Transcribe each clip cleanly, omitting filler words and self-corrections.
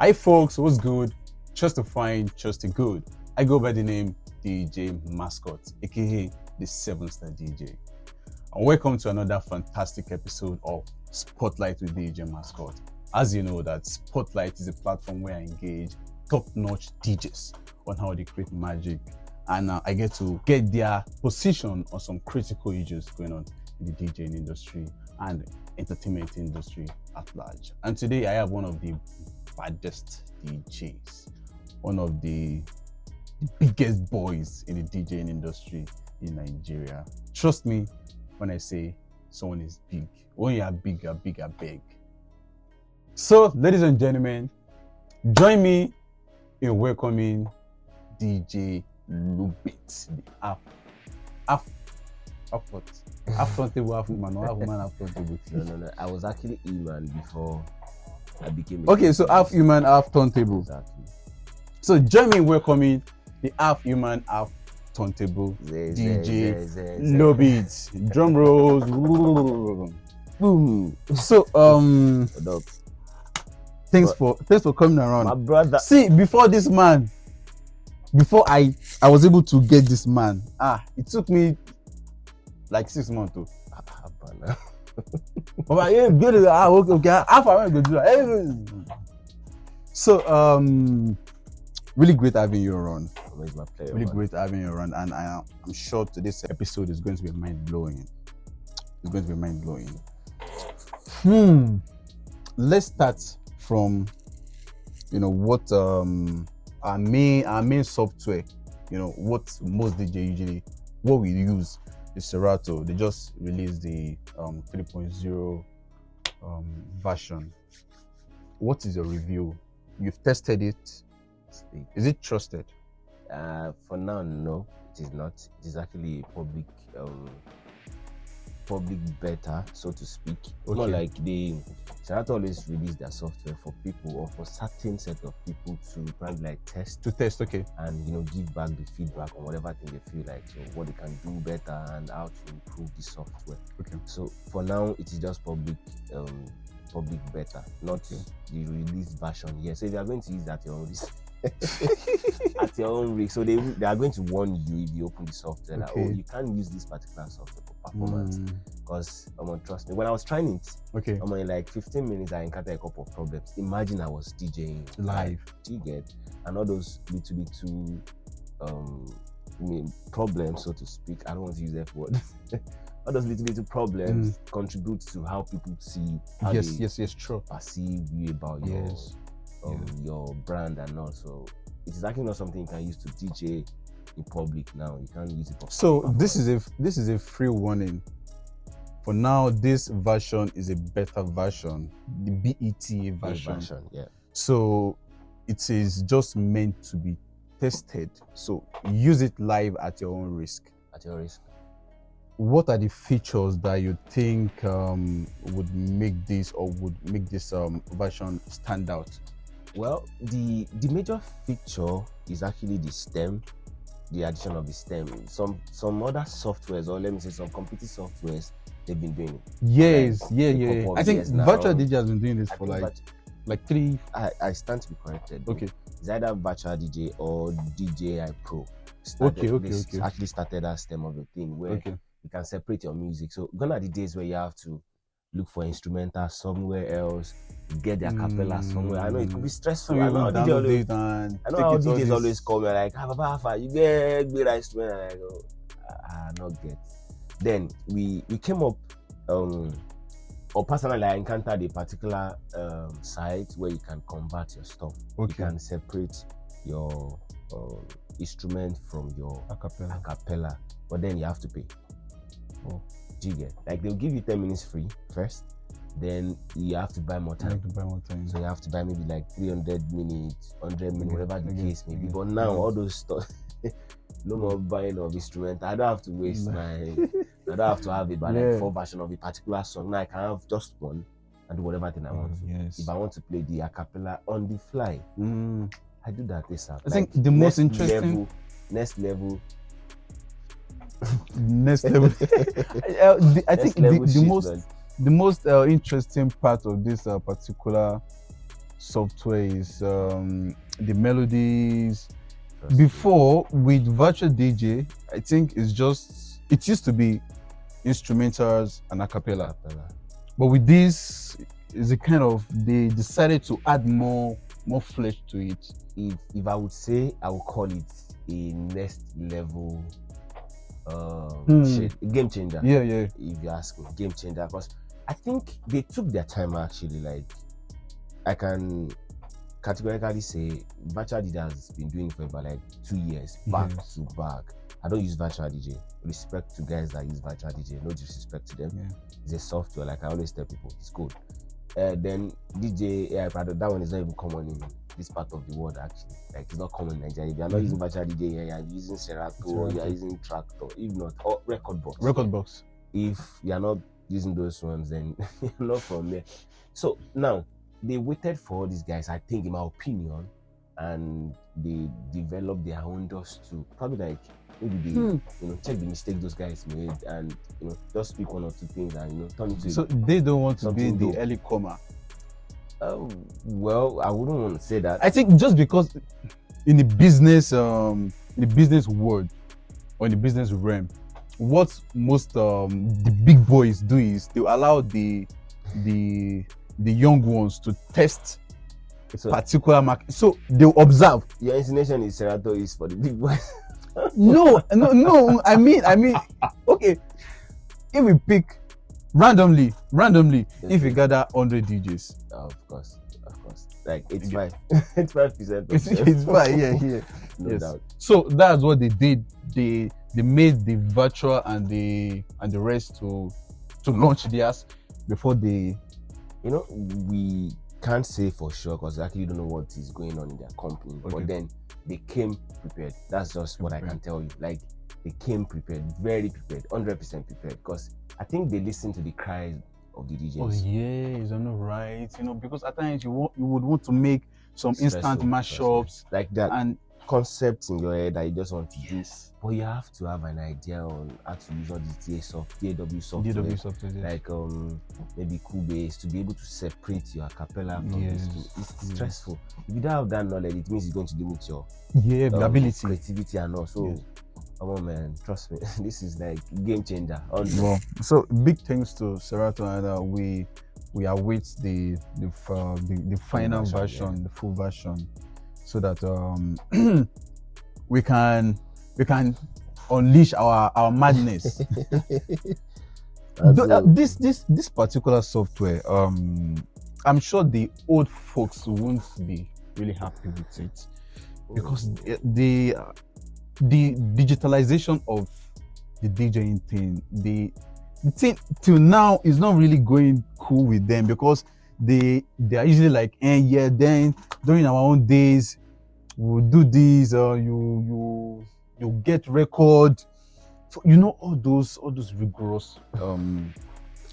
Hi folks, what's good? Just to fine, just to good. I go by the name DJ Maskhot, aka the 7-star DJ. And welcome to another fantastic episode of Spotlight with DJ Maskhot. As you know that Spotlight is a platform where I engage top-notch DJs on how they create magic, and I get to get their position on some critical issues going on in the DJing industry and entertainment industry at large. And today I have one of the baddest DJs, one of the biggest boys in the DJing industry in Nigeria. Trust me when I say someone is big. When you are big, I beg. So, ladies and gentlemen, join me in welcoming DJ Lobitz, the half turntable, half woman, or half woman, half turntable. No. I was actually E-man before I became. Okay, so half human, half turntable. Exactly. So join me in welcoming the half human, half turntable DJ Lobitz. Drum rolls. Boom. So thanks for coming around. My brother. See, before I was able to get this man, it took me like 6 months too. But yeah, good. Okay. Half I want to do that. So really great having you around. Always my pleasure. Really great having you around, and I'm sure today's episode is going to be mind blowing. It's going to be mind blowing. Let's start from what our main software. What most DJ usually what we use is Serato. They just released the 3.0 version. What is your review? You've tested it. Is it trusted? For now, no, it is not. It is actually a public beta, so to speak. Okay. Not like Serato always release their software for people or for certain set of people to probably like test. Okay. And give back the feedback on whatever thing they feel like, so what they can do better and how to improve the software. Okay. So for now, it is just public beta, not the released version here. So if you are going to use at your own risk, at your own risk, so they are going to warn you if you open the software that you can't use this particular software for performance, because trust me, when I was trying it, in like 15 minutes I encountered a couple of problems. Imagine I was DJing live, do you get? And all those little problems, so to speak. I don't want to use that word. All those little problems contribute to how people see how they true. perceive you about your brand, and also it is actually not something you can use to DJ in public now. You can't use it for this is a free warning. For now, this version is a beta version, the BETA version. So it is just meant to be tested. So use it live at your own risk. What are the features that you think would make this version stand out? Well, the major feature is actually the stem, the addition of the stem. Some other softwares, or let me say some competing softwares, they've been doing it. Yes. I think Virtual DJ has been doing this for like 3. I stand to be corrected. Okay. It's either Virtual DJ or DJI Pro. Actually started that stem of the thing where you can separate your music. So gone are the days where you have to look for instrumental somewhere else, get their cappella somewhere. I know it could be stressful. I know how DJs always call me like, you get great instrument, and I go, not get. Then we came up, or personally I encountered a particular site where you can convert your stuff. You can separate your instrument from your acapella, but then you have to pay. Do you get? Like they'll give you 10 minutes free first, then you have to buy more time. So you have to buy maybe like 300 minutes, 100 minutes, whatever the case may be. But now all those stuff, no more buying of instrument. I don't have to waste I don't have to have about like 4 versions of a particular song. Now I can have just one and do whatever thing I want to. If I want to play the acapella on the fly, I do that ASAP. I think the most interesting next level. I think the most interesting part of this particular software is the melodies. Before with virtual DJ, I think it used to be instrumentals and a cappella. But with this, is a kind of they decided to add more flesh to it. If I would say, I would call it a next level game changer. Yeah. If you ask me, game changer, because I think they took their time actually. Like, I can categorically say virtual DJ has been doing it for about like 2 years back to back. I don't use virtual DJ. Respect to guys that use virtual DJ. No disrespect to them. Yeah. It's a software, like I always tell people, it's good. Then DJ AI product, that one is not even common in this part of the world actually. Like, it's not common in Nigeria. If you're not using virtual DJ, you're using Serato, or you're using Tractor, if not, or Record Box. If you're not using those ones, then you're not from there. So now they waited for all these guys, I think, in my opinion, and they developed their own dust too. Probably like maybe they check the mistake those guys made, and just speak one or two things and turn it. So they don't want to be the early comer. Well, I wouldn't want to say that. I think just because in the business world or in the business realm, what most the big boys do is they allow the young ones to test a particular market. So they'll observe. Your insinuation is Serato is for the big boys. No. I mean, okay. If we pick randomly, if we gather 100 DJs, of course, like 85%. It's fine, yeah. No doubt. So that's what they did. They made the virtual and the rest to launch theirs before they. We can't say for sure because actually you don't know what is going on in their company. Okay. But then they came prepared. That's just what I can tell you. Like, they came prepared, very prepared, 100% prepared. Because I think they listened to the cries of the DJs. Oh yes, I know, right? Because at times you would want to make some instant mashups like that, and concepts in your head that you just want to do. But you have to have an idea on how to use all this DAW software. Like maybe Cubase, to be able to separate your acapella from this too. It's stressful. If you don't have that knowledge, it means it's going to limit your ability, creativity, and also come on, man, trust me, this is like game changer. Well, so big thanks to Serato, and we await the final version, the full version, so that we can unleash our madness. This particular software, I'm sure the old folks won't be really happy with it, because the digitalization of the DJing thing, the thing till now is not really going cool with them, because they are usually like, then during our own days we'll do this, you get record, so, all those rigorous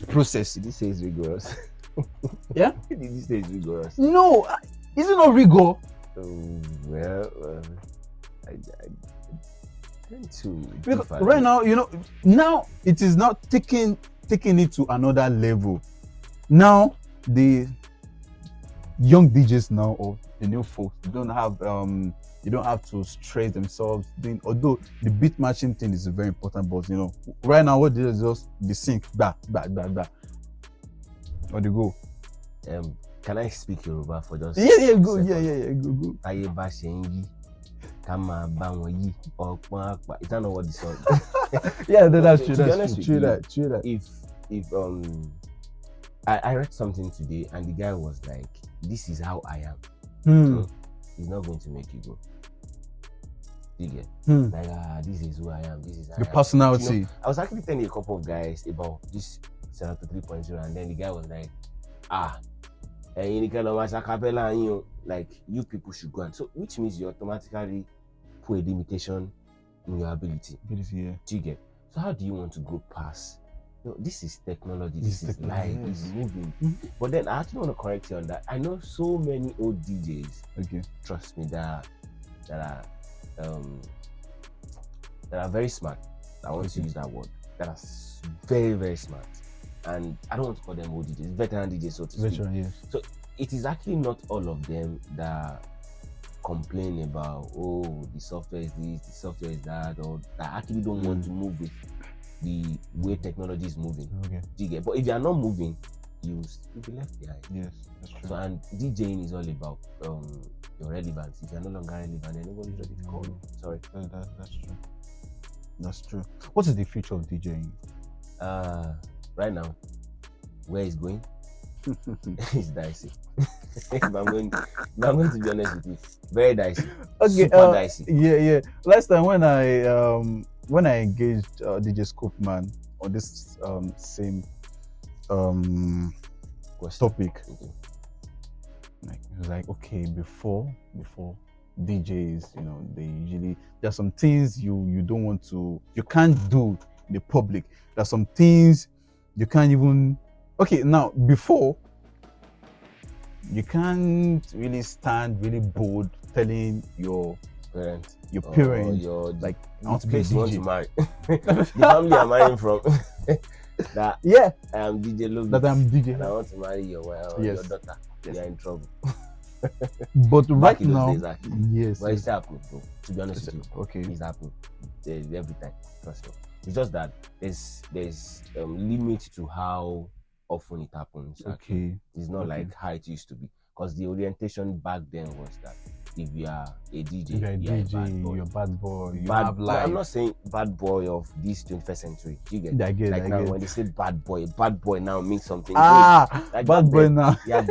process. Did you say it's rigorous? Yeah. Did you say it's rigorous? No, is it not rigor? I tend to right now, now it is not taking it to another level. Now the young DJs now, or the new folks, they don't have to stress themselves although the beat matching thing is very important, but right now what they do is just the sync back or they go. Can I speak Yoruba for just go. Aye ba se yi kama ba won yi opon apa. Is that not what the song? Yeah, that's true. That if I read something today and the guy was like, this is how I am. So he's not going to make you go. You get? Like, this is who I am. This is the personality. I was actually telling a couple of guys about this Serato 3.0, and then the guy was like, like, you people should go. And so, which means you automatically put a limitation in your ability. Yeah. Do you get? So how do you want to go past? This is technology. This is life. It's moving. But then I actually want to correct you on that. I know so many old DJs. Okay. Trust me, that are very smart. I want to use that word. That are very, very smart. And I don't want to call them old DJs, veteran DJs, so to speak. Veteran, yes. So it is actually not all of them that complain about, oh, the software is this, the software is that, or that actually don't want to move with the way technology is moving. Okay. But if you are not moving, you'll be left behind. Yes, that's true. So, and DJing is all about your relevance. If you're no longer relevant, then nobody's ready to call you. Sorry. That's true. That's true. What is the future of DJing? Right now, where it's going, it's dicey. if I'm going to be honest with you, very dicey. Okay, super dicey. Yeah. Last time when I engaged DJ Scopeman on this same topic, like, it was like, okay, before DJs, they usually, there's some things you don't want to, you can't do in the public. There's some things you can't even. Okay, now before, you can't really stand really bold telling your parents, like, I want to be a DJ. You want to marry. The family I'm marrying from. That I am DJ Lobitz. That I'm DJ. And I want to marry your daughter. Yes. You're in trouble. But right in now, those days, yes. But it's happening, bro. To be honest with you, okay, it's happening every time. Trust me. It's just that there's limit to how often it happens. Okay, it's not like how it used to be. Because the orientation back then was that if you are a DJ, you're a bad boy. You have life. I'm not saying bad boy of this 21st century. Do you get? Yeah, I get. Like now, when they say bad boy now means something. Like bad boy now. Yeah,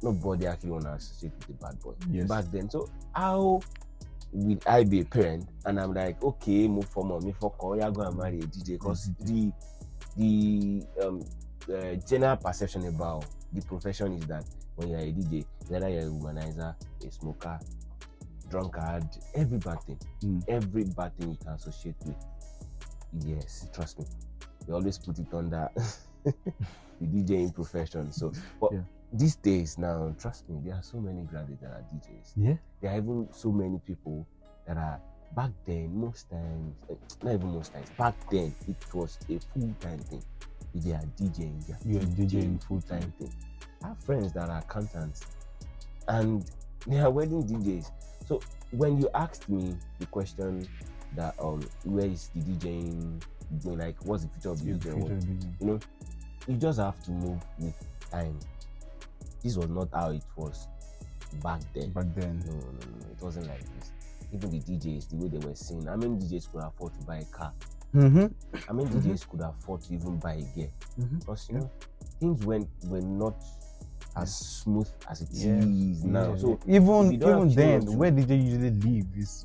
nobody actually want to associate with the bad boy. Yes. Back then, so how will I be a parent and I'm like, okay, move for mommy for call, you're going to marry a DJ? Because the general perception about the profession is that when you're a DJ, whether you're a womanizer, a smoker, drunkard, every bad thing you can associate with. Yes, trust me. They always put it under the DJing profession. So, but these days now, trust me, there are so many graduates that are DJs. Yeah. There are even so many people that are, back then, most times, not even most times, back then, it was a full-time thing. If they are DJing, you're DJing full-time thing. I have friends that are accountants and they are wedding DJs. So when you asked me the question that where is the DJing going, like what's the future of the DJing? You just have to move with time. This was not how it was back then. No, it wasn't like this. Even the DJs, the way they were seen, how many DJs could afford to buy a car? How many DJs could afford to even buy a gear? Because things were not as smooth as it is now. So even then, where DJ usually live is,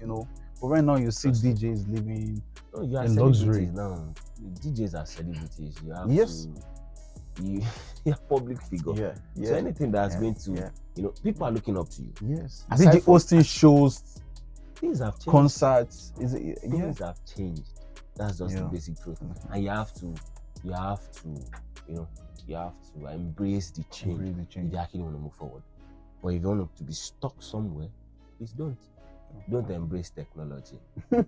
but right now you see DJs living in luxury. Now DJs are celebrities. You have you're a public figure. So anything that's going to, people are looking up to you. Yes. DJ hosting shows, things have changed. Concerts, things have changed. That's just the basic truth. And you have to embrace the change. If you actually want to move forward. But if you want to be stuck somewhere, please don't. Don't embrace technology.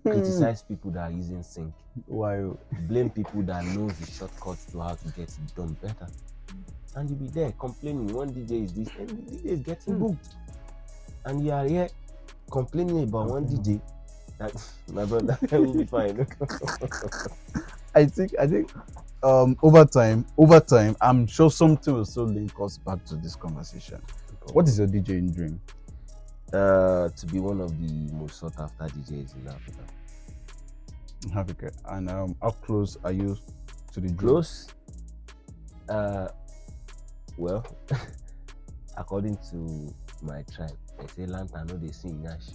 Criticize people that are using sync. Why? Blame people that knows the shortcuts to how to get it done better. And you'll be there complaining, one DJ is this, and the DJ is getting booked. And you are here complaining about one DJ. That, my brother, will be fine. I think over time, I'm sure something will still link us back to this conversation. What is your DJing dream? To be one of the most sought after DJs in Africa. And how close are you to the dream? Close? Well, according to my tribe, they say lantern no they sing Nash.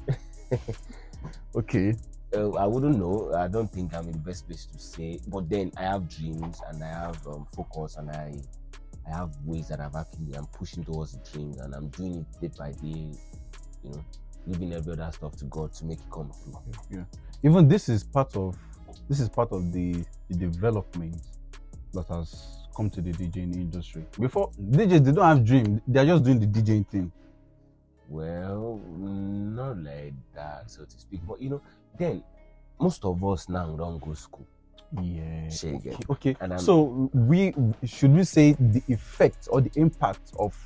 Okay. I wouldn't know. I don't think I'm in the best place to say. But then I have dreams and I have focus and I have ways that I'm pushing towards the dreams and I'm doing it day by day. Leaving every other stuff to God to make it come through. Yeah. Even this is part of the development that has come to the DJing industry. Before, DJs, they don't have dream. They are just doing the DJing thing. Well, not like that, so to speak. But then most of us now don't go school. Yeah. Okay. And so should we say the effect or the impact of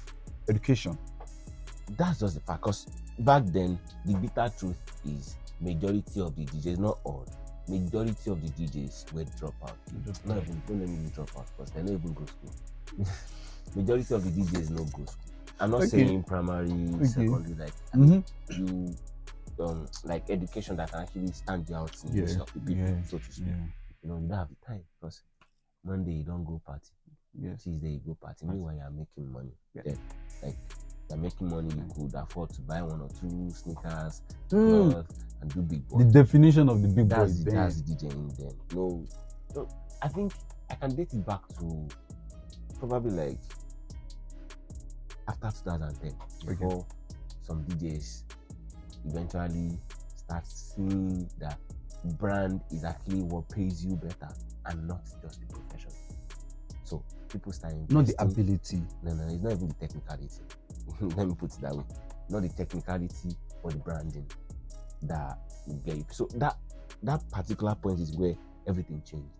education. That's just the fact. Because back then, the bitter truth is majority of the DJs, not all, majority of the DJs were dropout. Not even, don't let me drop out because they don't even go school. Majority of the DJs no go school. I'm not saying primary, secondary, like you like education that can actually stand you out in most of the people, so to speak. You know, you don't have the time because Monday you don't go party. Tuesday you go party. Meanwhile, you're making money. Then, like, you're making money, you could afford to buy 1 or 2 sneakers, clothes, and do big boy. The definition of the big boy. That's the DJing then. No, I think I can date it back to probably like after 2010, before some DJs eventually start seeing that brand is actually what pays you better and not just the profession. So people start investing. Not the ability. No, it's not even the technicality. Let me put it that way. Not the technicality or the branding that you get you. So that particular point is where everything changed.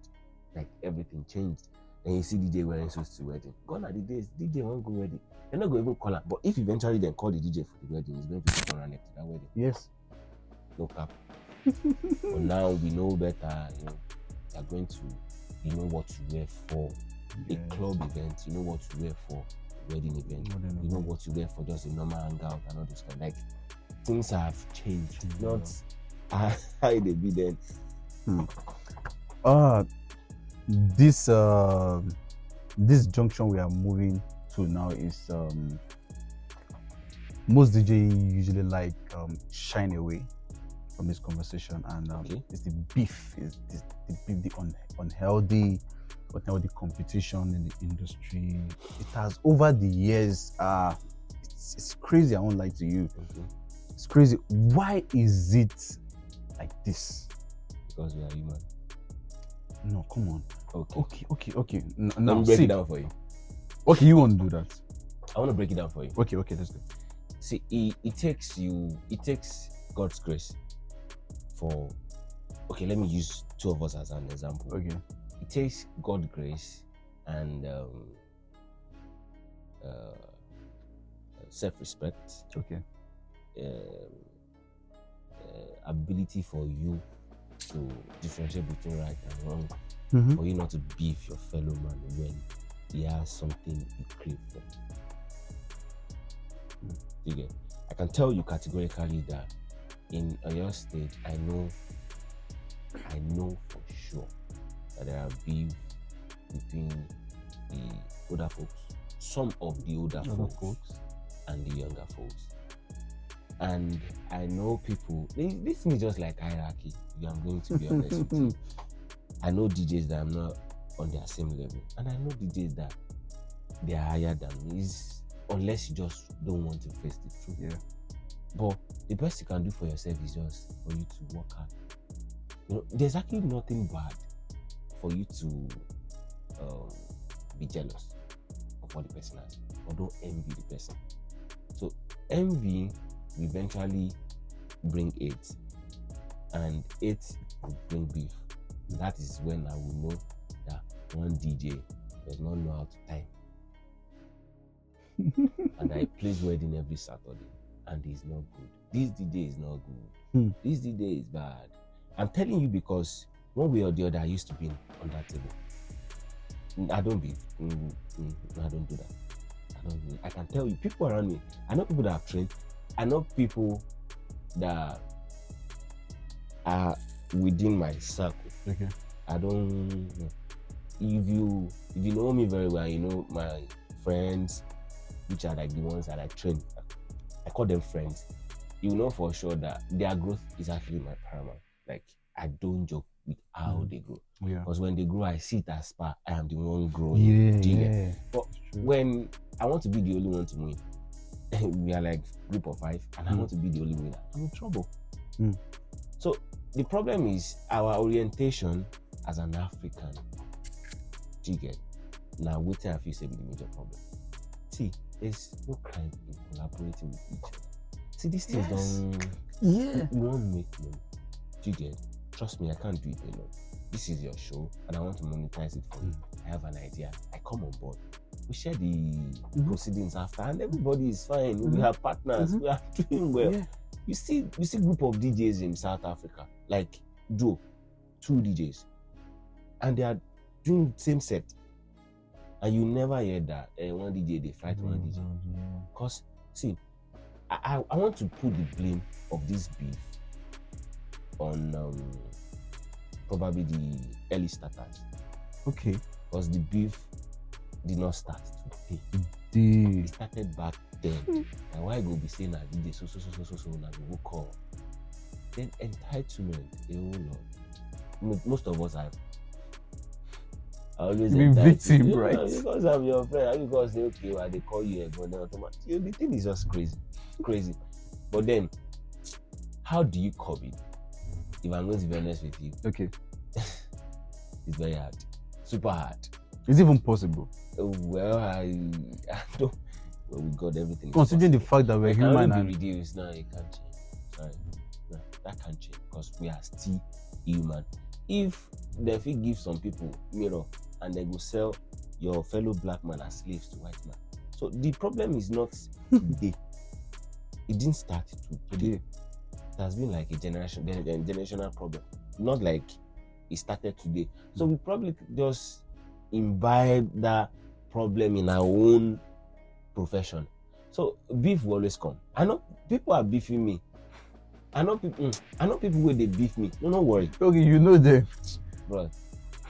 Like everything changed. And you see DJ wearing suits to wedding. Gone are the days, DJ won't go wedding. They're not going to even call her. But if eventually they call the DJ for the wedding, he's going to come around next to that wedding. Yes. No cap. But now we know better, you know, they're going to, you know what to wear for a club event, you know what to wear for a wedding event, you know what to wear for just a normal hangout and all those kind. Like, things have changed. Not how they be then. This junction we are moving to now is most DJ usually like shine away from this conversation, and it's the beef, the unhealthy competition in the industry. It has over the years, it's crazy. I won't lie to you. It's crazy. Why is it like this? Because we are human. No, come on. Okay. Let me break it down for you. Okay, you want to do that? I want to break it down for you. Okay, let's go. See, it takes God's grace for. Okay, let me use 2 of us as an example. Okay. It takes God's grace and self-respect. Okay. Ability for you to differentiate between right and wrong. For you not to beef your fellow man when he has something you crave for. I can tell you categorically that in your state, I know for sure that there are beef between the older folks, some of the older folks, and the younger folks. And I know people, this thing is just like hierarchy, I'm going to be honest with you. I know DJs that I'm not on their same level, and I know DJs that they are higher than me, unless you just don't want to face the truth. Yeah. But the best you can do for yourself is just for you to work hard. You know, there's actually nothing bad for you to be jealous of what the person has, or don't envy the person. So envy will eventually bring hate, and hate will bring beef. And that is when I will know that one DJ does not know how to time. And I plays wedding every Saturday, and it's not good. This DJ is not good. This DJ is bad. I'm telling you because one way or the other, I used to be on that table. I don't beef. I don't do that. I can tell you, people around me, I know people that have trained. I know people that are within my circle. Okay. I don't. If you know me very well, you know my friends, which are like the ones that I train. I call them friends. You know for sure that their growth is actually my paramount. Like, I don't joke with how they grow. Yeah. Because when they grow, I see it as far. I am the one growing. Yeah. But when I want to be the only one to win, we are like group of 5, and I want to be the only winner, I'm in trouble. So the problem is our orientation as an African. Do you get? Now, what I feel say be the major problem. See, there's no crime in collaborating with each other. See, these things don't. Yeah. We won't make money. Do you get? Trust me, I can't do it alone. This is your show, and I want to monetize it for you. I have an idea. I come on board. we share the proceedings after, and everybody is fine. We are partners. We are doing well. Yeah. You see group of DJs in South Africa, like duo, 2 DJs, and they are doing same set, and you never hear that one DJ they fight one DJ. Because see, I want to put the blame of this beef on probably the early starters. Okay. Because the beef did not start today. It started back then. And why go be saying that DJ so now we will call. Then entitlement, most of us have always been victim, right? Because I'm your friend, because they okay, well, they call you but then automatically the thing is just crazy. But then, how do you curb it? If I'm going to be honest with you, okay, it's very hard, super hard. Is it even possible? Well, I don't. Well, we got everything. Considering the fact that we're human and reduced, no, it can't change. Sorry, no, that can't change because we are still human. If they fit give some people mirror and they go sell your fellow black man as slaves to white man, so the problem is not today. It didn't start today. It has been like a generational problem, not like it started today. So we probably just imbibe that problem in our own profession. So beef will always come. I know people are beefing me. I know people where they beef me. No worry. Okay, you know them. Bro.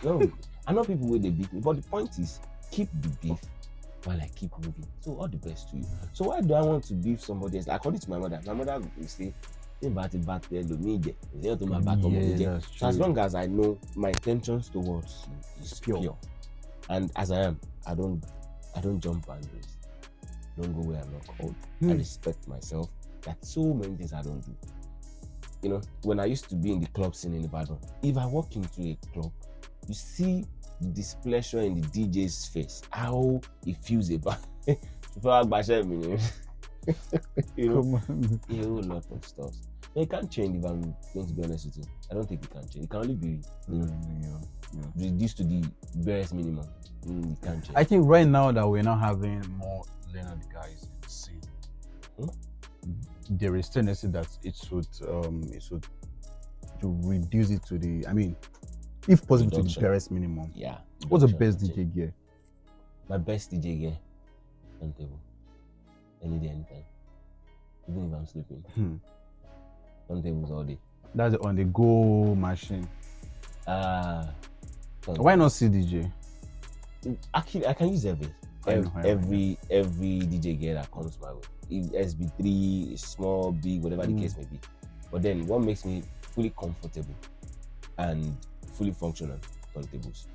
No, I know people where they beef me. But the point is, keep the beef while I keep moving. So all the best to you. So why do I want to beef somebody else? According to my mother will say, so as long as I know my intentions towards you is pure. And as I am, I don't jump boundaries. Don't go where I'm not called. I respect myself. That's so many things I don't do. You know, when I used to be in the club scene in Ibadan, if I walk into a club, you see the displeasure in the DJ's face, how he feels about it. You know, a whole lot of stuff. It can't change if I'm going to be honest with you. I don't think it can change. It can only be reduced to the barest minimum. It can't change. I think right now that we're not having more learned guys in the scene, there is tendency that it should to reduce it to the, I mean, if possible, to the barest minimum. Yeah. What's the best DJ gear? My best DJ gear, turntable. Any day, anytime. Even if I'm sleeping. Turntables all day. That's the on the go machine. Why not CDJ? Actually, I can use every DJ gear that comes my way. If SB3, small, big, whatever the case may be. But then, what makes me fully comfortable and fully functional? Turntables.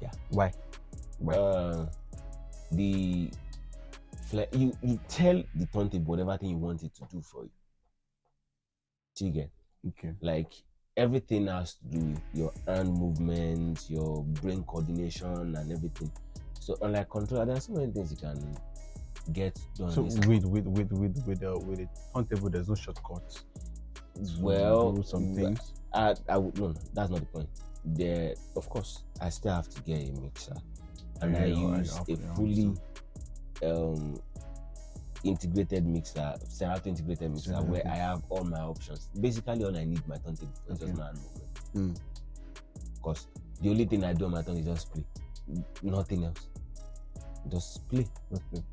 Yeah. Why? You tell the turntable whatever thing you want it to do for you. Do you get? Okay. Like everything has to do with your hand movements, your brain coordination, and everything. So unlike controller, there are so many things you can get done. So with the turntable, there's no shortcuts. Well, do some things. I would no, that's not the point. There, of course, I still have to get a mixer, and I use a fully integrated mixer, Serato integrated mixer, where I have all my options. Basically, all I need my turntable for is just my hand movement. Because the only thing I do on my turn is just play, nothing else. Just play.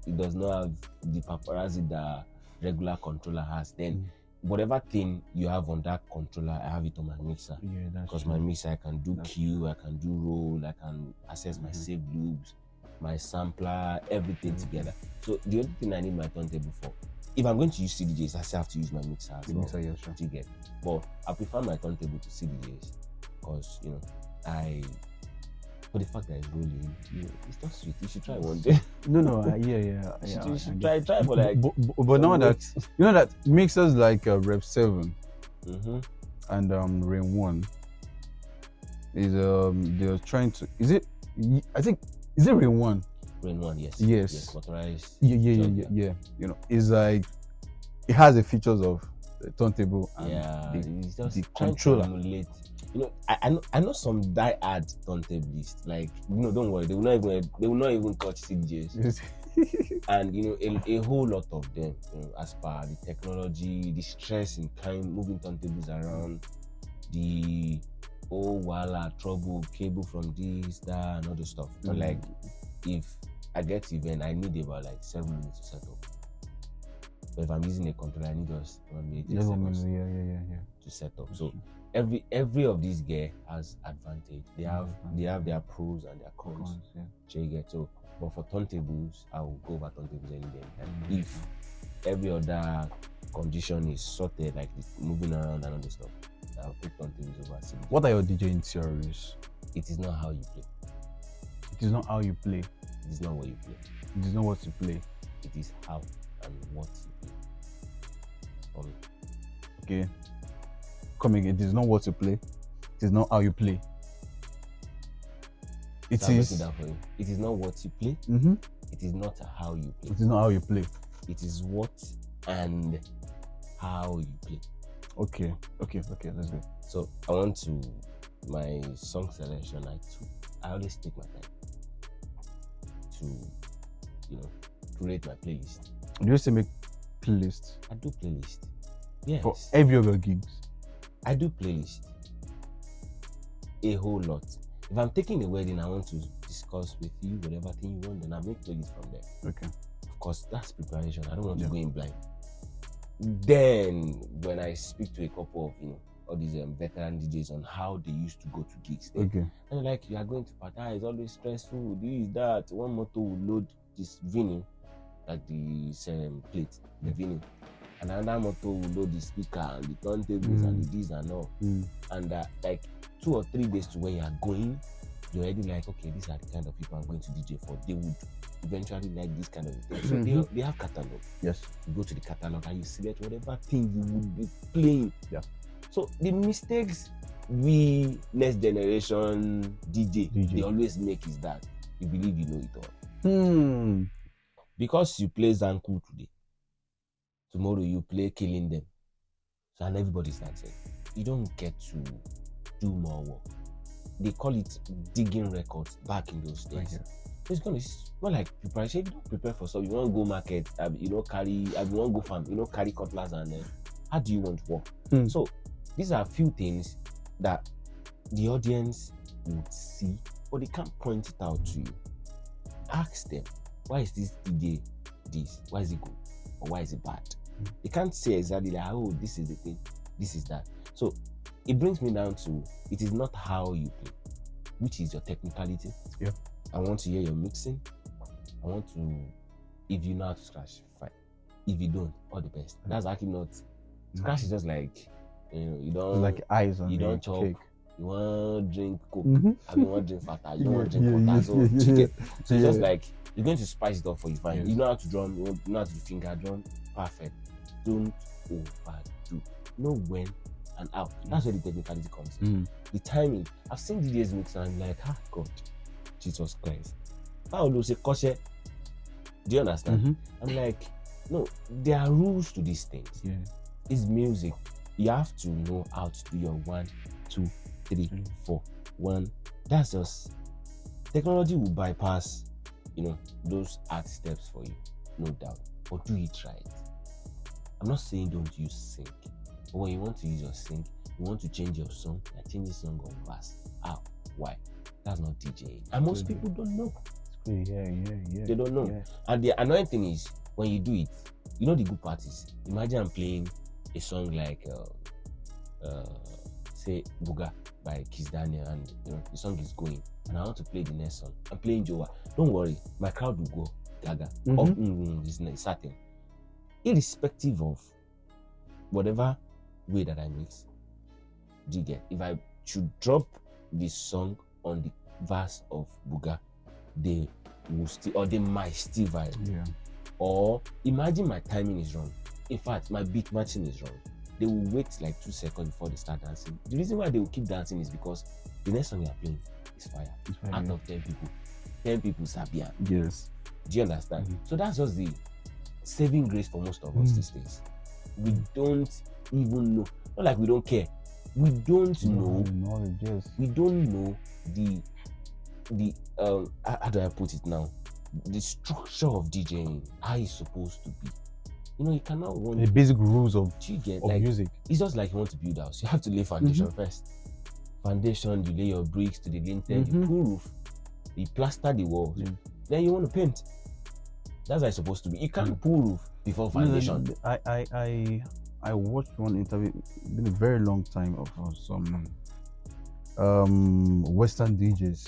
It does not have the paparazzi that regular controller has. Then whatever thing you have on that controller, I have it on my mixer. Yeah, that's because my mixer, I can do cue, I can do roll, I can access my save loops, my sampler, everything together. So the only thing I need my turntable for, if I'm going to use CDJs, I still have to use my mixer as well. Mixer, yeah, sure. To get. But I prefer my turntable to CDJs because for the fact that it's rolling, it's not sweet. You should try one day. You should try for like. But now that you know that mixers like Rev 7 and Rain 1 is they're trying to. Is it Rain 1? Rain 1, yes. Yes. Motorized. Yeah. You know, it's like it has the features of the turntable and it's just the controller. You know, I know some die-hard turntablists. Like, don't worry, they will not even touch CDJs. And a whole lot of them, as per the technology, the stress in moving turntables around, the trouble, cable from this, that, and other stuff. But like, if I get to event, I need about like 7 minutes to set up. But if I'm using a controller, I need just 1 minute to set up. So every of these gear has advantage. They have their pros and their cons. So you get so. But for turntables, I will go over turntables any day. And if every other condition is sorted, like moving around and other stuff, I'll take turntables over CDJs. What are your DJing theories? It is not how you play. It is not how you play. It is not what you play. It is not what you play. It is how and what you play. For me. Okay. Come again. It is not what you play. It is not how you play. It is that for you. It is not what you play. It is not how you play. It is not how you play. It is what and how you play. Okay, let's go. So I want to my song selection. I always take my time to curate my playlist. Do you still make playlists? I do playlist. Yes. For every of your gigs? I do playlist. A whole lot. If I'm taking a wedding, I want to discuss with you whatever thing you want, then I make playlist from there. Okay. Of course, that's preparation. I don't want to go in blind. Then, when I speak to a couple of all these veteran DJs on how they used to go to gigs, and like, you are going to party, it's always stressful. This, that. One motor will load this vinyl, like the plate, the vinyl, and another motor will load the speaker and the turntables and the this and all, and like 2 or 3 days to where you are going, you're already like, okay, these are the kind of people I'm going to DJ for. They would eventually like this kind of thing. So they have catalog. Yes. You go to the catalog and you select whatever thing you would be playing. Yeah. So the mistakes we next generation DJ they always make is that you believe you know it all. Because you play Zanku today, tomorrow you play Killing Them. So and everybody's dancing. You don't get to do more work. They call it digging records back in those days. It's more like preparation. You don't prepare for stuff. You want to go market, carry, you want to go farm, carry cutlass, and how do you want to work? So these are a few things that the audience would see, but they can't point it out to you. Ask them, why is this DJ this? Why is it good? Or why is it bad? They can't say exactly like, oh, this is the thing, this is that. So it brings me down to, it is not how you play, which is your technicality. Yeah. I want to hear your mixing. I want to, if you know how to scratch, fine. If you don't, all the best. That's actually not, scratch is just like, you don't, it's like eyes on you don't chop. cake. You want to drink Coke, and you want to drink Fanta, you don't want to drink water, so chicken. So it's just like, you're going to spice it up for you, fine. You know how to drum, you know how to do finger drum, perfect. Don't overdo. Know when and how. That's where the technicality comes in. The timing. I've seen DJs mix and I'm like, God, Jesus Christ. How say kosher? Do you understand? I'm like, no, there are rules to these things. Yeah. It's music. You have to know how to do your 1, 2, 3, 4, 1. That's just technology will bypass, those art steps for you, no doubt. But do it right. I'm not saying don't use sync, but when you want to use your sync, you want to change your song, change the song on bass. How? Why? That's not DJing. And most people don't know. Yeah. They don't know. Yeah. And the annoying thing is, when you do it, the good part is, imagine I'm playing a song like, say, Buga by Kiss Daniel, and the song is going, and I want to play the next song. I'm playing Joa. Don't worry, my crowd will go gaga. It's certain. Irrespective of whatever way that I mix, do you get? If I should drop this song on the verse of Buga, they will still, or they might still vibe. Yeah. Or imagine my timing is wrong. In fact, my beat matching is wrong. They will wait like 2 seconds before they start dancing. The reason why they will keep dancing is because the next song you are playing is fire. Out of 10 people, 10 people Sabia. Yes. Do you understand? So that's just the saving grace for most of us these days. We don't even know. Not like we don't care. we don't know. Knowledge, yes. We don't know the how do I put it now? The structure of DJing, how it's supposed to be. You know, you cannot want the basic rules of like, music. It's just like you want to build a house. You have to lay foundation first. Foundation, you lay your bricks to the lintel, you put roof, you plaster the walls. Then you want to paint. That's how it's supposed to be. You can't put roof before foundation. I watched one interview. It's been a very long time of some Western DJs.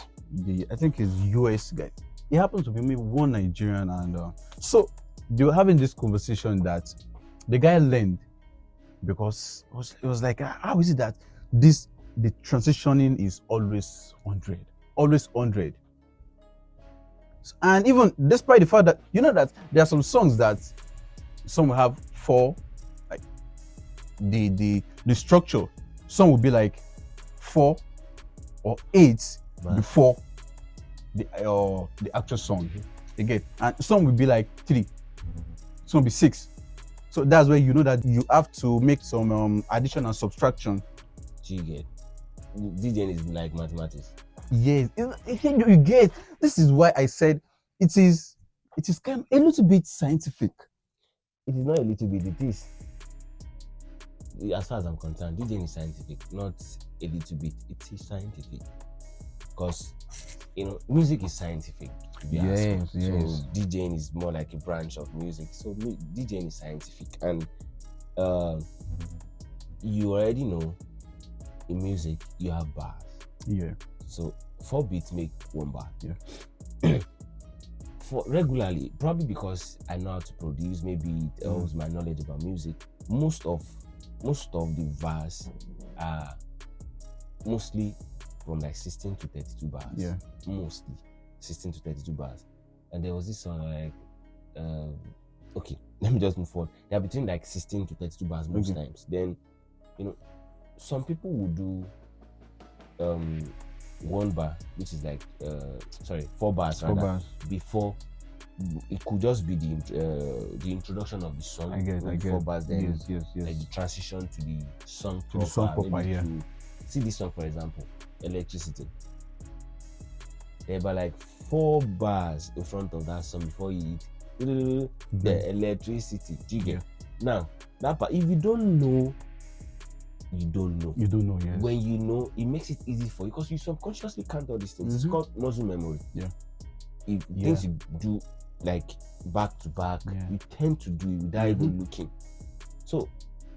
I think it's US guy. It happens to be maybe one Nigerian, and so they were having this conversation that the guy learned because it was like, how is it that the transitioning is always 100, always 100, and even despite the fact that you know that there are some songs that some will have 4, like the structure, some will be like 4 or 8 before the actual song again, and some will be like 3, some will be 6. So that's where you know that you have to make some addition and subtraction. You get DJing is like mathematics. Yes, you get. This is why I said it is kind of a little bit scientific. It is not a little bit. It is. As far as I'm concerned, DJing is scientific, not a little bit. It is scientific because you know music is scientific. Yes. So DJing is more like a branch of music. So DJing is scientific, and you already know in music you have bars. Yeah. So 4 beats make 1 bar. Yeah. For regularly, probably because I know how to produce, maybe it helps my knowledge about music. Most of the bars are mostly from like 16 to 32 bars. Yeah. Mostly 16 to 32 bars. And there was this song like okay, let me just move forward. They're between like 16 to 32 bars most times. Then, you know, some people will do 1 bar, which is like 4 bars. 4 bars before. It could just be the introduction of the song. I get 4 bars, then yes. like the transition to the song proper. The song proper, yeah. See this song, for example, Electricity. There are like 4 bars in front of that song before you hit the electricity. Do you get? Now, that part, if you don't know, you don't know. You don't know, yes. When you know, it makes it easy for you because you subconsciously count all these things. It's called muscle memory. Yeah. If things you do like back to back, you tend to do it without even looking. So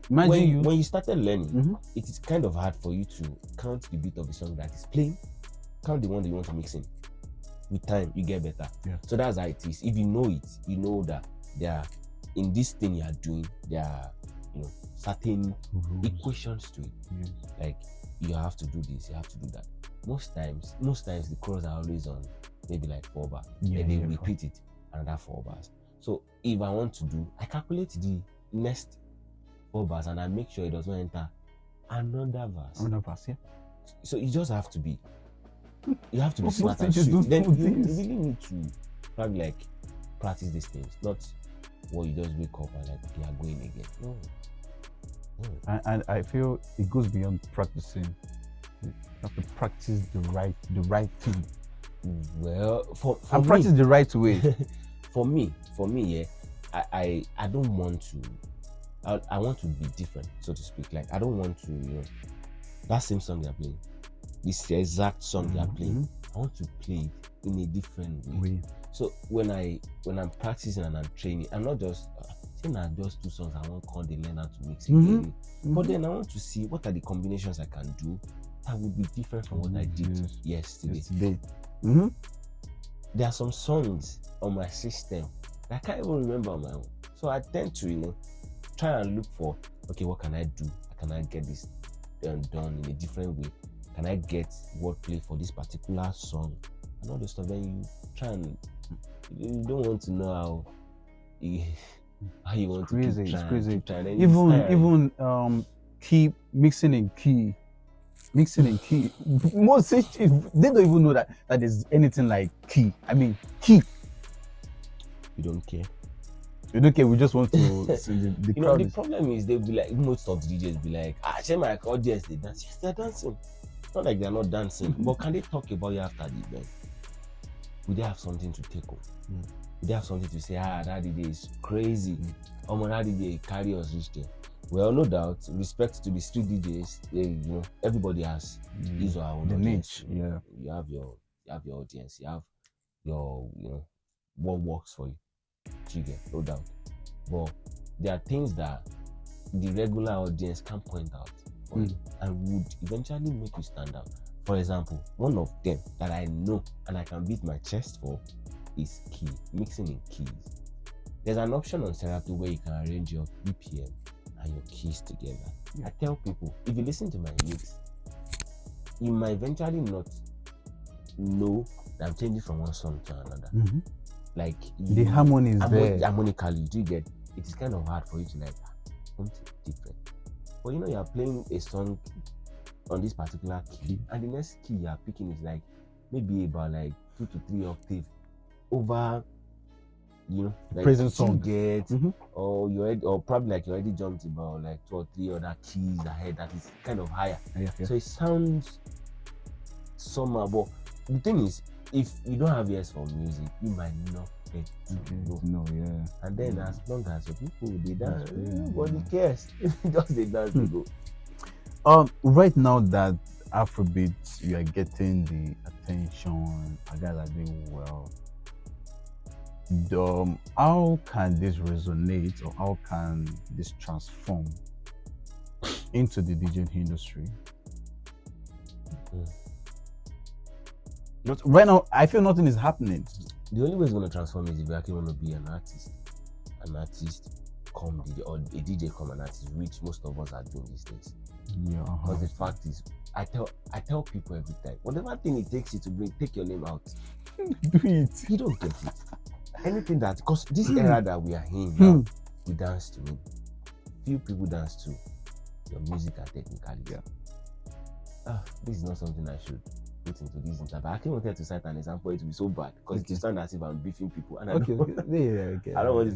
when you started learning, it is kind of hard for you to count the beat of the song that is playing, count the one that you want to mix in. With time, you get better. Yeah. So that's how it is. If you know it, you know that there are, in this thing you are doing, there are, you know, certain equations to it. Yes. Like you have to do this, you have to do that. Most times the chorus are always on maybe like 4 bars. And they repeat it another 4 bars. So if I want to do, I calculate the next 4 bars and I make sure it does not enter another verse. Another verse, yeah. So you just have to be, you have to be smart and sweet. Then you really need to probably like practice these things, not what you just wake up and like, okay, I'm going again. No. And I feel it goes beyond practicing. You have to practice the right thing. Well, for and practice the right way. for me, yeah, I don't want to. I want to be different, so to speak. Like I don't want to, you know, that same song they're playing, this exact song they're playing. I want to play it in a different way. So when I'm practicing and I'm training, I'm not just saying I just 2 songs. I won't call the learner to mix it. But then I want to see what are the combinations I can do that would be different from what I did yesterday. There are some songs on my system that I can't even remember on my own. So I tend to, you know, try and look for, okay, what can I do? How can I get this done in a different way? Can I get wordplay for this particular song? And all the stuff. Then you try and, you don't want to know how you want to keep trying. It's crazy. Even key mixing in key. Most they don't even know that there's anything like key. I mean, key. You don't care. You don't care. We just want to see the You know, crowd. the problem is they'll be like, most of the DJs be like, share my audience, they dance. Yes, they're dancing. It's not like they're not dancing, but can they talk about you after the event? Would they have something to take off? Would they have something to say, that DJ is crazy? That DJ carry us reach there? Well, no doubt, respect to the street DJs, you know, everybody has his or her own audience. Niche, yeah. You have your audience, you have your, you know, what works for you. You get, no doubt. But there are things that the regular audience can point out for you and would eventually make you stand out. For example, one of them that I know and I can beat my chest for is key, mixing in keys. There's an option on Serato where you can arrange your BPM and your keys together. I tell people, if you listen to my mix, you might eventually not know that I'm changing from one song to another. Like the harmony is there. Harmonically, do you get? It is kind of hard for you to like something different. But you know, you are playing a song on this particular key, and the next key you are picking is like maybe about like 2 to 3 octaves over, you know, like present song. Get, or or probably like you already jumped about like 2 or 3 other keys ahead that is kind of higher. So it sounds somehow. But the thing is, if you don't have ears for music, you might not get to know. And then as long as the people they dance, nobody cares. Just they dance, they go. Right now that Afrobeats, you are getting the attention, you guys are doing well. How can this resonate, or how can this transform into the DJing industry? But right now, I feel nothing is happening. The only way it's going to transform is if you actually want to be an artist come DJ, or a DJ come an artist, which most of us are doing these days. Because the fact is, I tell people every time, whatever thing it takes you to take your name out, do it. You don't get it. Anything that, because this era that we are in now, we dance to it. Few people dance to your music and technicality. This is not something I should put into this interview. I actually wanted to cite an example. It will be so bad because it sounds as if I'm beefing people, and I don't want it to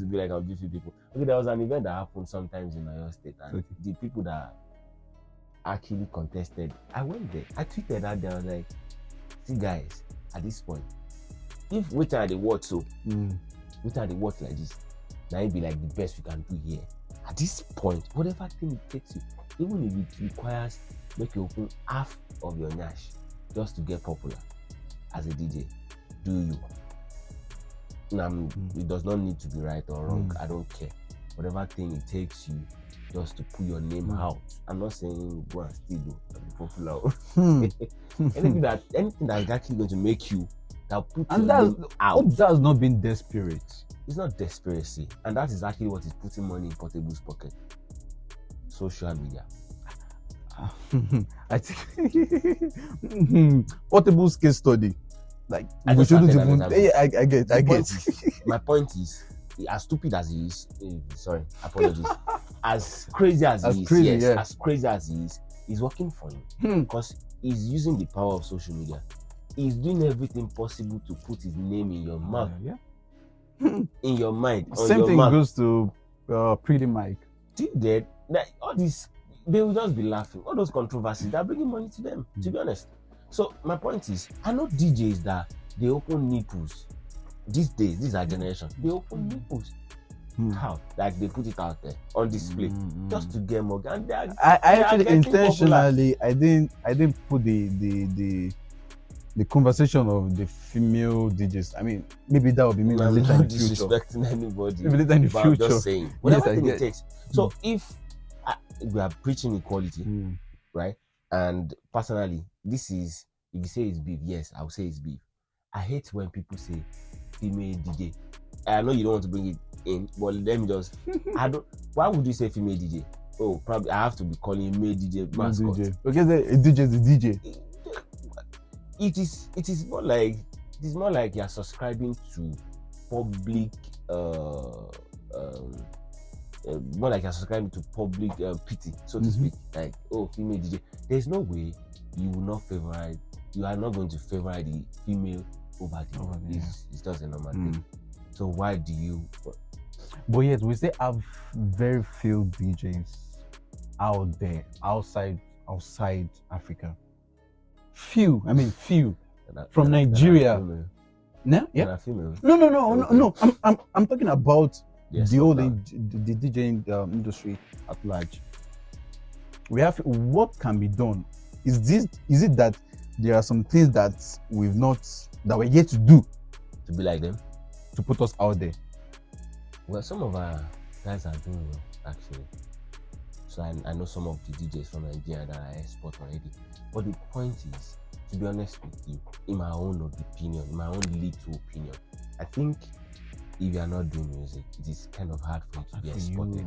be like I'm beefing people. Okay, there was an event that happened sometimes in Oyo State, and the people that actually contested, I went there. I tweeted out there, I was like, see guys, at this point, if which are the words which are the words like this, now it be like the best we can do here. At this point, whatever thing it takes you, even if it requires make you open half of your nash just to get popular as a DJ, do you? It does not need to be right or wrong. I don't care. Whatever thing it takes you just to put your name out. I'm not saying go and still do and be popular. anything that's actually going to make you put your name out. That's not being desperate. It's not desperacy, and that is actually what is putting money in Portable's pocket. Social media. I think Portable's case study. Like we shouldn't even. I get. My point is, as stupid as he is, sorry, apologies. As crazy as he is, as crazy as he is, he's working for him because he's using the power of social media. He's doing everything possible to put his name in your mouth, in your mind. Same thing goes to Pretty Mike. Do you get that? All this, they will just be laughing. All those controversies, they're bringing money to them. To be honest. So my point is, I know DJs that they open nipples. These days, this is our generation. They open nipples. How? Like they put it out there on display just to get more. And I actually intentionally popular. I didn't put the conversation of the female DJs. I mean, maybe that would be later in the future. Disrespecting anybody. Maybe later in the future. Just saying. Whatever thing it takes. So if we are preaching equality, right? And personally, this is, if you say it's beef, yes, I will say it's beef. I hate when people say female DJ. I know you don't want to bring it in, but let me just. Why would you say female DJ? Oh, probably I have to be calling male DJ Maskhot. DJ. Okay, a DJ is a DJ. It is more like you're subscribing to public more like you're subscribing to public pity, so to speak. Like, oh, female DJ. There's no way you will not favorite. You are not going to favor the female over the. It's just a normal thing. So why do you? But yet, we still have very few DJs out there, outside Africa. Few, I mean few. From Nigeria. No, yeah. No. I'm talking about the whole the DJing industry at large. We have what can be done. Is it that there are some things that we're yet to do to be like them, to put us out there? Well, some of our guys are doing well actually. So I know some of the DJs from Nigeria that I export already. But the point is, to be honest with you, in my own opinion, in my own little opinion, I think if you are not doing music, it is kind of hard for you to be exported.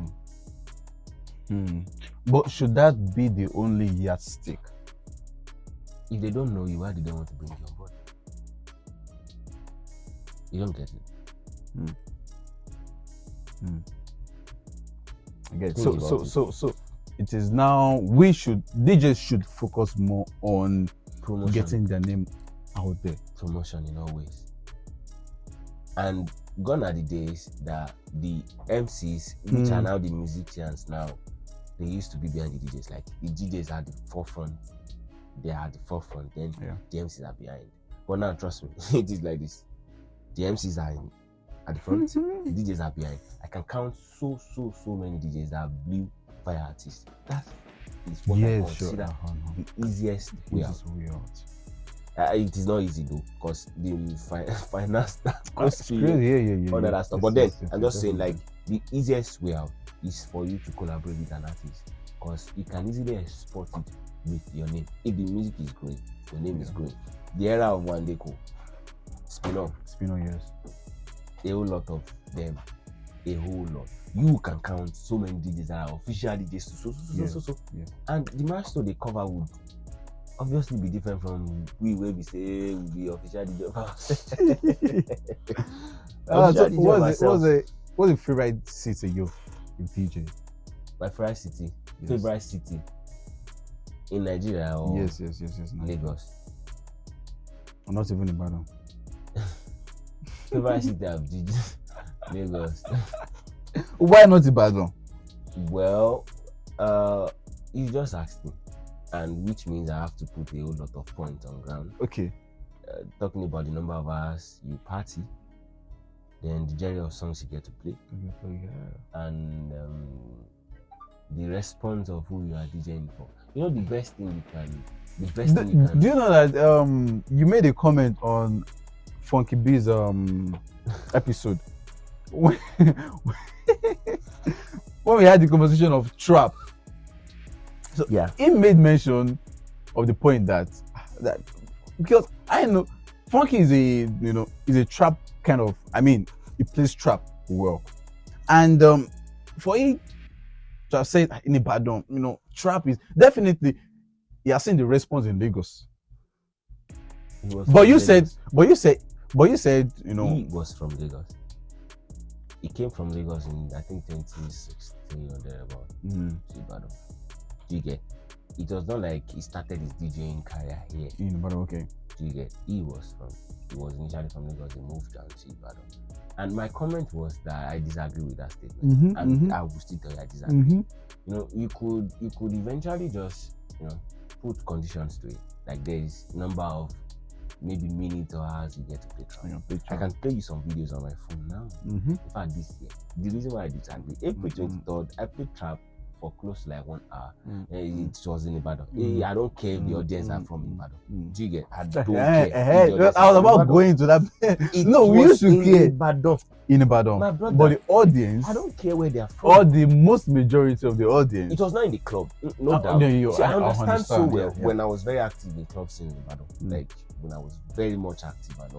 But should that be the only yardstick? If they don't know you, why do they want to bring you on board? You don't get it. I get it. So it is now DJs should focus more on promotion, getting their name out there. Promotion in all ways. And gone are the days that the MCs, which are now the musicians now, they used to be behind the DJs. Like the DJs are at the forefront. They are at the forefront, then the MCs are behind. But now trust me, it is like this. The MCs are at the front, the DJs are behind. I can count so many DJs that are blue fire artists. That is what I consider the easiest way out. It is not easy though, because the finance that costs all that stuff. But then I'm just saying, like, the easiest way out is for you to collaborate with an artist, because you can easily export it with your name. If the music is great, your name is great. The era of one day Spino, yes. A whole lot of them, a whole lot. You can count so many DJs that are official DJs, so. And the milestone they cover would obviously be different from we where we say we be official DJ. What's your favorite city you DJ? My favorite city, in Nigeria or yes, Lagos. I'm not even Ibadan. Favorite city of DJ, Lagos. Why not Ibadan? Well, you just asked me, and which means I have to put a whole lot of points on ground. Okay. Talking about the number of hours you party, then the genre of songs you get to play, and the response of who you are DJing for. You know, the best thing you can. Do you know that you made a comment on Funky B's episode when we had the conversation of trap? So he made mention of the point that because I know Funky is a trap kind of, I mean, he plays trap well, and for him to have said in Ibadan, trap is definitely, he has seen the response in Lagos. But you said, he was from Lagos. He came from Lagos in, I think, 2016 or thereabout to Ibadan. Do you get? It was not like he started his DJing career here. In Ibadan, okay. Do you get? He was initially from Lagos. He moved down to Ibadan. And my comment was that I disagree with that statement, and I will still tell you I disagree. You could eventually just put conditions to it. Like there is number of maybe minutes or hours you get to play trap. I can play you some videos on my phone now. In fact, this year, the reason why I disagree, April 23rd, I played trap for close to like 1 hour. It was in Ibadan. I don't care if the audience are from Ibadan. Do you get? I don't care. I was about going to that. No, we used to care. In Ibadan. My brother, but the audience, I don't care where they are from. Or the most majority of the audience. It was not in the club, no doubt. See, I understand so well when I was very active in club scene in Ibadan. Like when I was very much active, when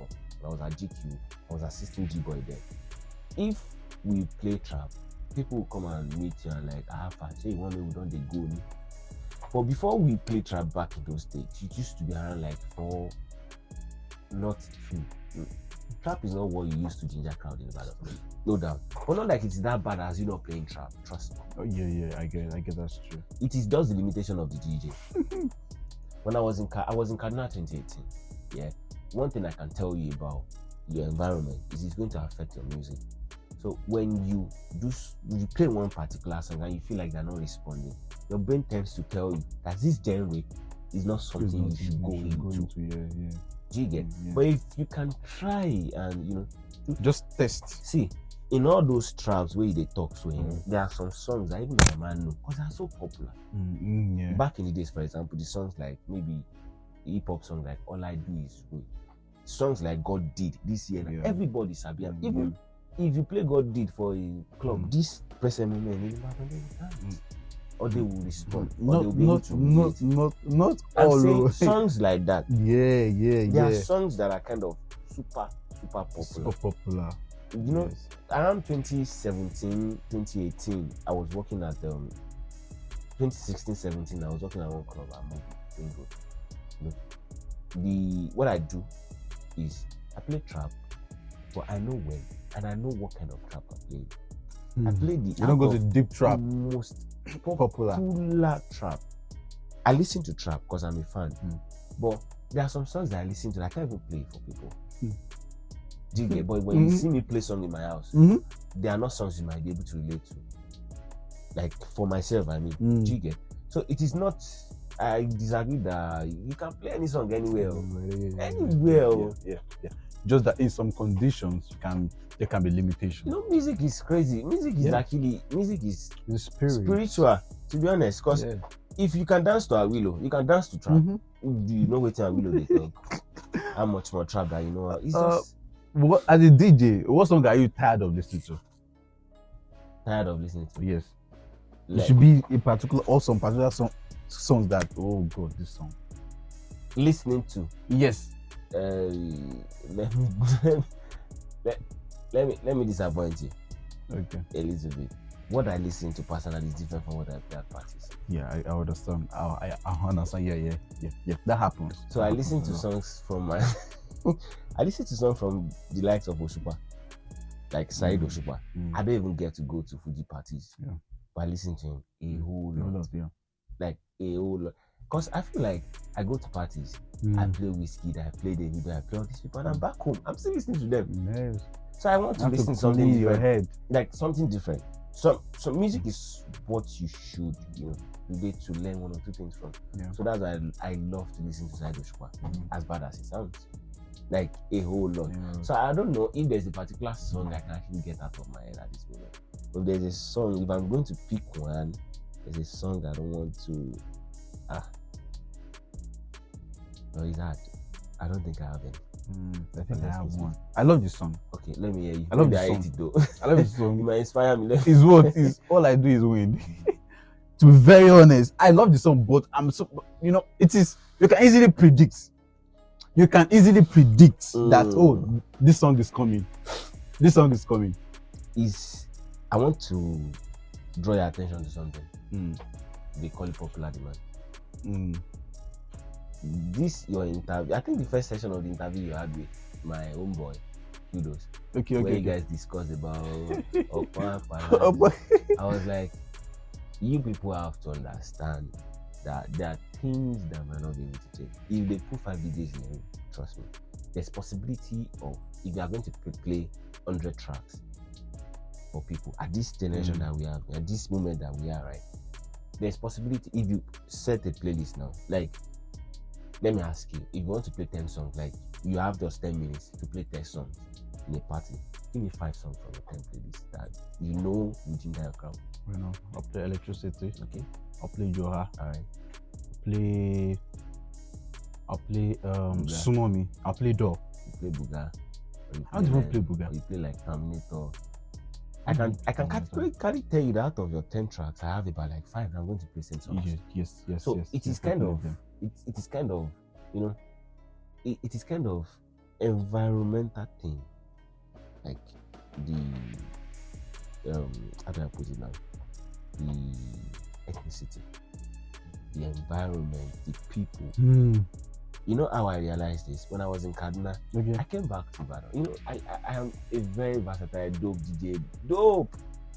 I was at GQ, I was assisting G-Boy there. If we play trap, people will come and meet you and like, say one day we don't they go. But before we play trap back in those days, it used to be around like 4, not 2. Trap is not what you used to ginger crowd in Ibadan, no doubt. But not like it's that bad as you not playing trap. Trust me. Oh yeah, I get that's true. It is just the limitation of the DJ. When I was in Kaduna 2018, one thing I can tell you about your environment is it's going to affect your music. So when you play one particular song and you feel like they're not responding, your brain tends to tell you that this genre is not something you should go into. Yeah. Do you get? Yeah. But if you can try and just test. See, in all those traps where they talk, so there are some songs that even my man know because they're so popular. Yeah. Back in the days, for example, the songs like maybe hip hop song like All I Do Is Win, songs like God Did this year, like everybody sabi. Even if you play God Did for a club, this person or they will respond, or they will be able to not all songs like that. Yeah. There are songs that are kind of super popular. You know, around 2017, 2018, I was working at 2016, 17. I was working at one club at Movie. What I do is I play trap, but I know when and I know what kind of trap I play. I play the. You don't go to deep trap. Most popular trap. I listen to trap because I'm a fan, but there are some songs that I listen to that I can't even play for people. Do you get? But when you see me play song in my house, they are not songs you might be able to relate to. Like for myself, I mean, do you get? So it is not. I disagree that you can play any song anywhere. Anywhere. Yeah. Just that in some conditions there can be limitations. You know, music is crazy. Music is actually spiritual, to be honest. Because if you can dance to Awilo, you can dance to trap. Do you know what Awilo they talk? How much more trap that you know? It's just. What, as a DJ, what song are you tired of listening to? Tired of listening to? Yes. It should be a particular songs that, oh God, this song. Listening to? Yes. Let me disappoint you. Okay. A little bit. What I listen to personally is different from what I play at parties. Yeah, I understand. I understand. Yeah. That happens. So I listen to songs from my I listen to songs from the likes of Oshupa, like Said Oshupa. I don't even get to go to Fuji parties, but I listen to him a whole lot. Like a whole lot. Because I feel like I go to parties, I play Whiskey, I play Davido, I play all these people, and I'm back home. I'm still listening to them. Yes. So I want to listen to something in your head. Like something different. So music is what you should, relate to, learn one or two things from. Yeah. So that's why I love to listen to Said Oshupa, as bad as it sounds. Like a whole lot. Yeah. So I don't know if there's a particular song I can actually get out of my head at this moment. But there's a song, if I'm going to pick one, there's a song I don't want to. No, it's hard. I don't think I have it. I think I have one. I love this song. Okay, let me hear you. I love this song. I hate it though. I love this song. You might inspire me. Is what is all I do is win. To be very honest, I love the song, but I'm so it is. You can easily predict. That this song is coming. This song is coming. I want to draw your attention to something. They call it popular demand. This your interview. I think the first session of the interview you had with my own boy, Kudos. Where you guys discussed about I was like, you people have to understand that there are things that might not be able to change. If they put 5 DJs in a room, trust me, there's possibility of, if you are going to play 100 tracks for people at this generation that we have, at this moment that we are, right? There's possibility if you set a playlist now, like, let me ask you, if you want to play 10 songs, like you have just 10 minutes to play 10 songs in a party, give me 5 songs from the 10 playlist that you know within that crowd. I'll play Electricity. Okay. I'll play Joha. Alright. I'll play Sumomi. I'll play Door. You play Buga. How do you play Buga? Or you play like Terminator. I can categorically tell you that out of your 10 tracks, I have about like 5. I'm going to play same songs. Yes. So it is kind of, it is kind of, it is kind of environmental thing, like the how do I put it now? The ethnicity, the environment, the people. You know how I realized this? When I was in Kaduna, I came back to Ibadan. I am a very versatile, dope DJ,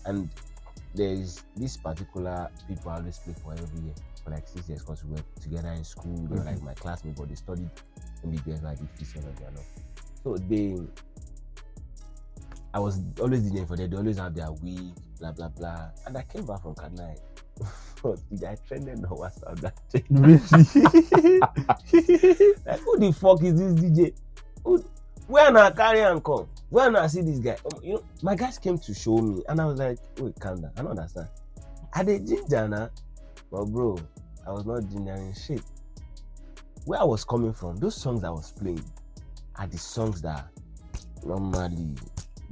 and there's this particular people I always play for every year for like 6 years because we were together in school. They were like my classmates, but they studied MBBS. I did physiology and all. So I was always DJing for them. They always have their week, blah blah blah. And I came back from Kaduna. I trended on WhatsApp that day. Really? Like, who the fuck is this DJ? Where na carry and come? Where na see this guy? You know, my guys came to show me, and I was like, wait, calm down. I don't understand. Are they ginger now? But bro, I was not gingering shit. Where I was coming from, those songs I was playing are the songs that normally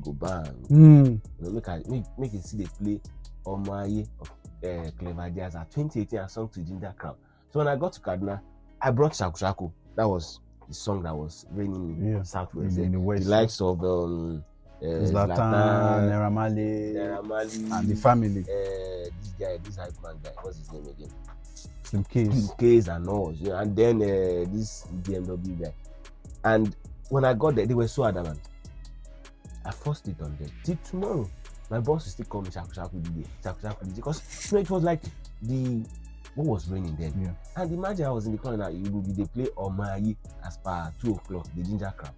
go bang. You know, make it see they play Omaye of Clever Jazz at 2018 a song to Ginger Crown. So when I got to Kaduna, I brought Shaku Shaku. That was the song that was reigning in Southwest. In the West. The likes of Zlatan, Naira Marley, and the family. This hype man guy, what's his name again? Slim Case. Slim Case and all. You know, and then this BMW guy. And when I got there, they were so adamant. I forced it on them. Till tomorrow, my boss will still call me Shaku Shaku DJ. Shaku Shaku DJ. Because you know, it was like what was raining then. Yeah. And imagine I was in the corner, they play Omayi as per 2 o'clock, the Ginger Crowd.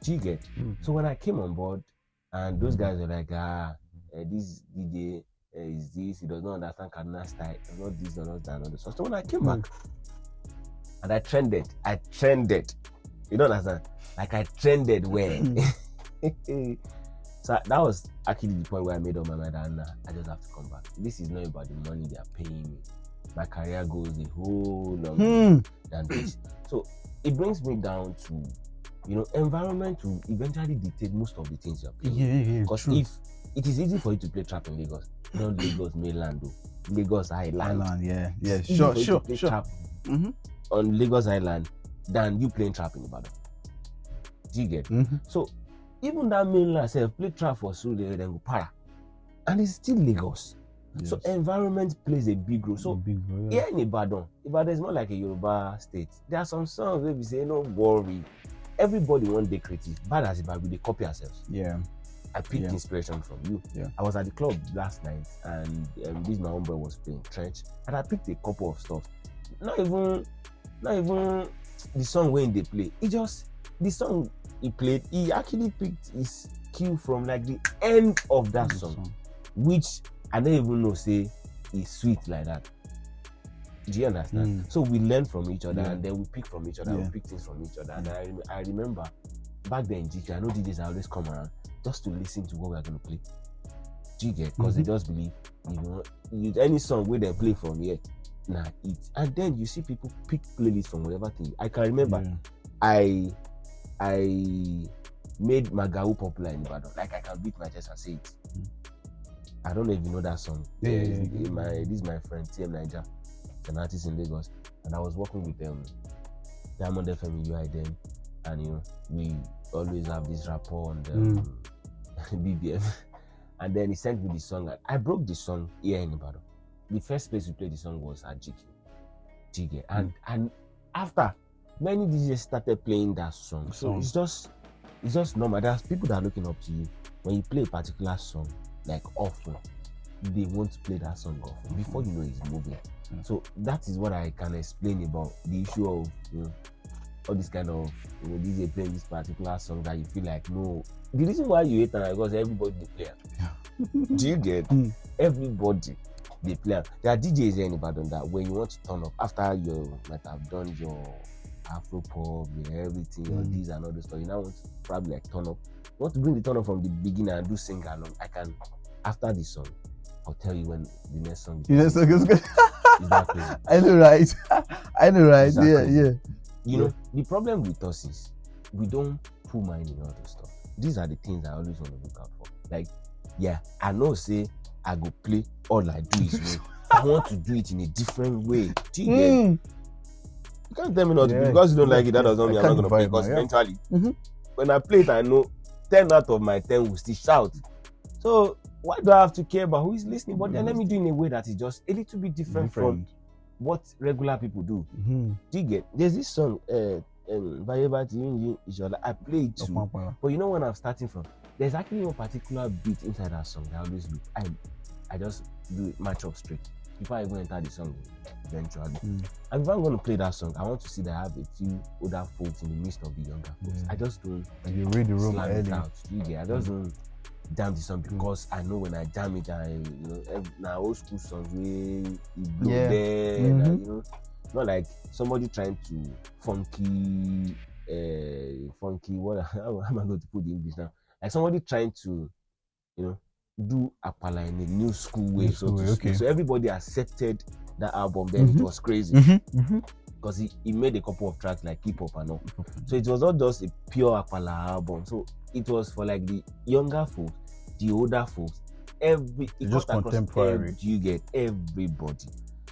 Do you get? So when I came on board, and those guys were like, this DJ is this, he does not understand Kaduna style, not this, not that, not this. So when I came back, and I trended. You don't understand? Like I trended where? So that was actually the point where I made up my mind, and I just have to come back. This is not about the money they are paying me. My career goes a whole lot than this. So it brings me down to, you know, environment will eventually dictate most of the things you're playing. Because if it is easy for you to play trap in Lagos, not Lagos mainland though, Lagos Island. Sure. Trap on Lagos Island than you playing trap in Ibadan. Do you get? So even that mainland self play trap for Sule, then go para, and it's still Lagos. Yes. So environment plays a big role. So here in Ibadan is more like a Yoruba state. There are some songs where we say, no worry, everybody wants to be creative. Bad as Ibadan, they copy ourselves. Yeah. I picked inspiration from you. Yeah. I was at the club last night, and this my homeboy was playing Trench, and I picked a couple of stuff. Not even the song when they play. The song he played, he actually picked his cue from like the end of that song, which I don't even know say it's sweet like that. Do you understand? So we learn from each other, and then we pick from each other. We pick things from each other. And I remember back then in GK, I know DJs I always come around just to listen to what we're going to play. Do you get? Because they just believe, you know, any song where they play from here, and then you see people pick playlists from whatever thing. I can remember I made Magawu popular in Ibadan. Like I can beat my chest and say it. I don't know if you know that song. This is my friend TM Niger, an artist in Lagos, and I was working with Diamond FM UI then, and you know we always have this rapport on the BBM, and then he sent me the song. And I broke the song here in Ibadan. The first place we played the song was at Djing, and after many DJs started playing that song, so it's just normal. There's people that are looking up to you when you play a particular song. Like often, they want to play that song often before you know it's moving. So that is what I can explain about the issue of, you know, all this kind of, you know, DJ playing this particular song that you feel like no. The reason why you hate it is because everybody they play. Do you get? Everybody they play. There are DJs here in Ibadan that when you want to turn up after you might have done your Afro pop, everything, or this and all this stuff, you now want to probably like turn up. You want to bring the turn up from the beginning and do sing along. I can, after this song, I'll tell you when the next song is. The next song is good. Is that crazy? I know, right? Yeah. You know, the problem with us is we don't put mind in all this stuff. These are the things I always want to look out for. Like, I know, say, I go play, all I do is way. I want to do it in a different way. Do you get? You can't tell me not to do because you don't like it. That doesn't mean I'm not going to play. Because eventually, when I play it, I know 10 out of my 10 will still shout. So why do I have to care about who is listening? But then let me do it in a way that is just a little bit different from what regular people do. Do you get? There's this song, I play it too. But you know when I'm starting from, there's actually one particular beat inside that song that I always look. I just do it match up straight before I even enter the song eventually. And if I'm going to play that song, I want to see that I have a few older folks in the midst of the younger folks. I just don't. And you read the room early. I just don't. jam the song because I know when I jam it, now old school songs we there, and, not like somebody trying to funky. What how am I going to put the English now? Like somebody trying to, do Apala in a new school way, so to speak. So everybody accepted that album. Then it was crazy because he made a couple of tracks like hip hop and all. So it was not just a pure Apala album. So it was for like the younger folks, the older folks, just contemporary. You get everybody.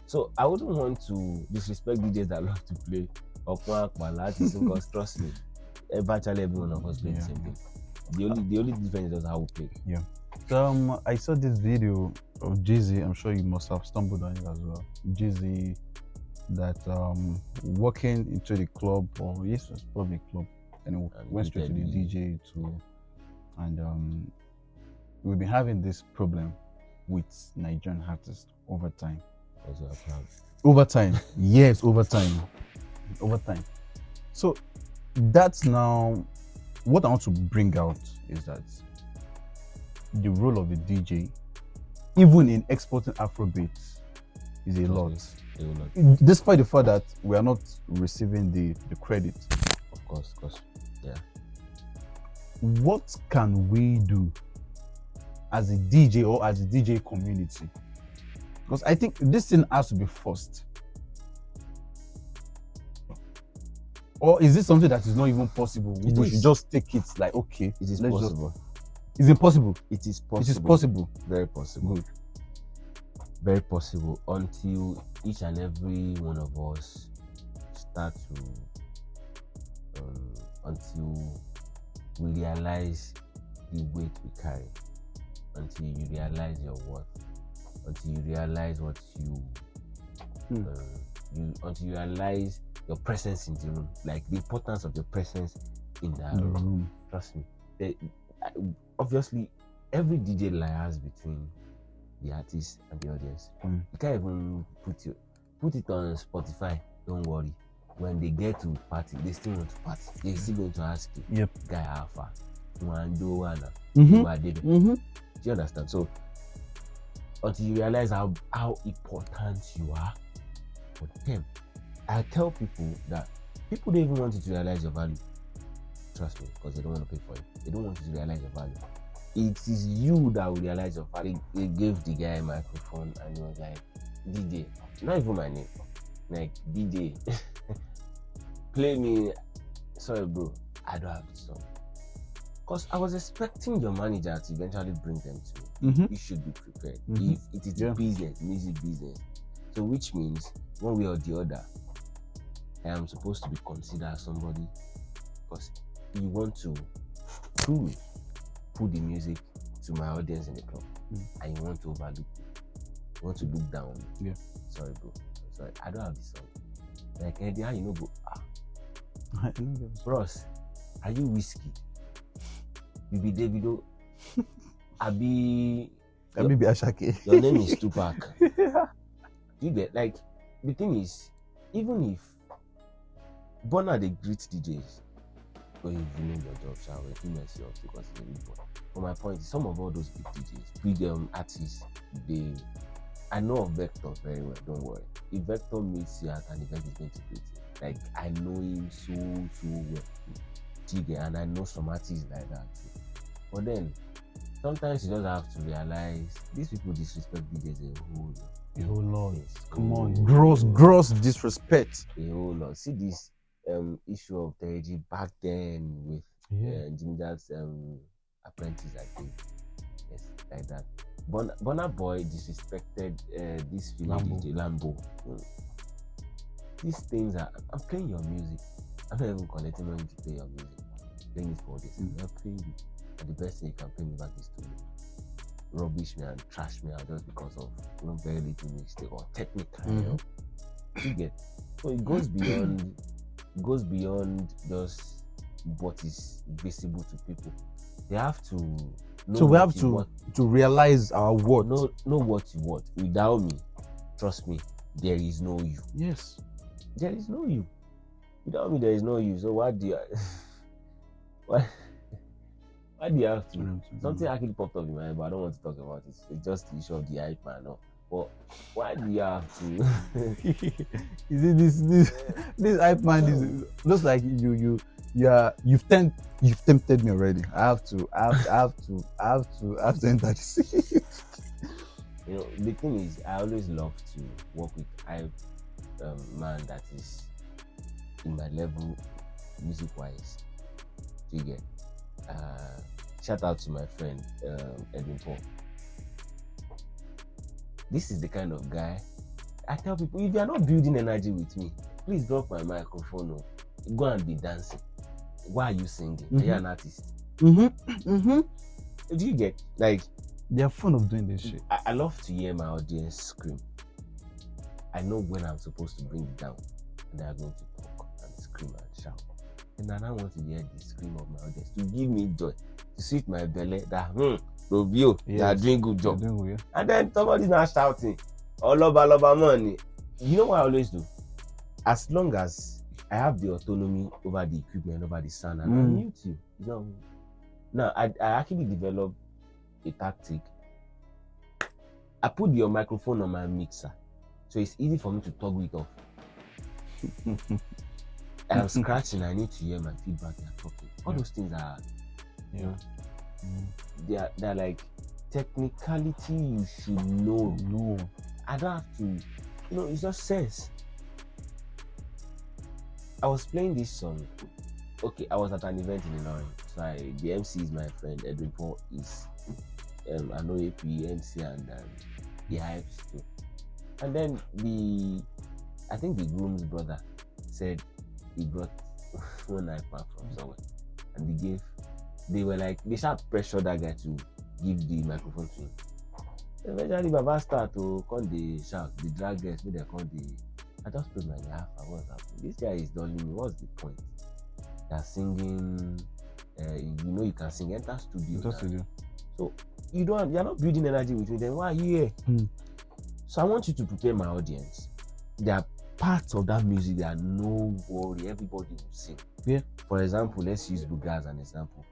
So I wouldn't want to disrespect DJs that love to play Apala artists because trust me, virtually every one of us play the same thing. The only difference is how we play. Yeah. So I saw this video of Jay-Z. I'm sure you must have stumbled on it as well. Jay-Z that walking into the club, or yes, it was probably a club, and went straight to the DJ and we've been having this problem with Nigerian artists over time. Over time, yes, over time. So that's now what I want to bring out is that the role of the DJ, even in exporting Afrobeats, is a lot. Despite the fact that we are not receiving the credit. Of course, yeah. What can we do as a DJ or as a DJ community? Because I think this thing has to be first. Or is this something that is not even possible? We should just take it like, okay. It is possible. Is it possible? It is possible. It is possible. Very possible. Good. Very possible until each and every one of us start to, until we realize the weight we carry, until you realize your worth, until you realize what until you realize your presence in the room, like the importance of your presence in that room. Trust me. Obviously, every DJ lies between the artist and the audience. You can't even put it on Spotify. Don't worry. When they get to party, they still want to party. They're still going to ask you, yep, guy, how far? Do you understand? So until you realize how important you are for them, I tell people that people don't even want you to realize your value. Trust me, because they don't want to pay for it. They don't want you to realize your value. It is you that will realize your value. They gave the guy a microphone and he was like, DJ, not even my name, like DJ, play me. Sorry, bro, I don't have the song. Because I was expecting your manager to eventually bring them to me. You should be prepared. If it is business, music business. So which means one way or the other, I am supposed to be considered somebody because you want to truly put the music to my audience in the club and you want to overlook it. You want to look down on me. Yeah. Sorry, bro. Sorry, I don't have this song. Like, Eddie, how you know, bro? Bros, are you whiskey? You be Davido? Abi Ashake. Your name is Tupac. You get, like, the thing is, even if Bonner they greet DJs, but if you know your job, shall we do myself because it's a big boy. But my point is, some of all those big DJs, big artists, I know of Vector very well, don't worry. If Vector meets you at an event, he's going to greet you. Like, I know him so well. Djing, and I know some artists like that too. But then, sometimes you just have to realize these people disrespect DJs a whole lot. Come on, gross disrespect. A whole lot. See this issue of Teji back then with Ginger's apprentice, I think. Yes, like that. Burna Boy disrespected this female DJ Lambo. These things are. I'm playing your music. I'm not even collecting money to play your music. I'm playing it for this. I'm not playing it. And the best thing you can pay me back is to rubbish me and trash me out just because of very little mistake or technical. You get. So it goes beyond just what is visible to people. They have to know. So we have to realize our worth. Know what you want. Without me, trust me, there is no you. Yes. There is no you. Without me, there is no you. So what do you Why do you have to? Something actually popped up in my head, but I don't want to talk about it. It's just the issue of the hype man. No. But why do you have to? You see, this hype man is looks like you've tempted me already. I have to enter this. You know, the thing is, I always love to work with hype man that is in my level music wise. Do you get? Shout out to my friend Edwin Paul. This is the kind of guy I tell people, if you are not building energy with me, please drop my microphone or go and be dancing. Why are you singing? Are you an artist? Do you get? Like, they're fond of doing this shit. I love to hear my audience scream. I know when I'm supposed to bring it down, and they are going to talk and scream and shout. And then I want to hear the scream of my audience to give me joy, to sweet my belly that Robio, they are doing good job. And then somebody's not shouting, oh loba money. You know what I always do? As long as I have the autonomy over the equipment, over the sound, and I mute you. You know? Now I actually developed a tactic. I put your microphone on my mixer, so it's easy for me to toggle it off. I'm scratching, I need to hear my feedback they are talking. All those things are, you know, they're like technicality you should know. No. I don't have to, you know, it's just sense. I was playing this song. Okay, I was at an event in Ilorin. So the MC is my friend, Edwin Paul is I know AP, MC and the hypes too. And then I think the groom's brother said he brought one iPad from somewhere, and they sharp pressure that guy to give the microphone to him. Eventually, Baba start to call the shout, the drag guests, they call the. I just told my guy, what's happening? This guy is dulling me. What's the point? They're singing. You know you can sing. Enter studio. So you're not building energy with me. Then why are you here? So I want you to prepare my audience. There are parts of that music that no worry, everybody will sing. Yeah. For example, let's use Buga as an example.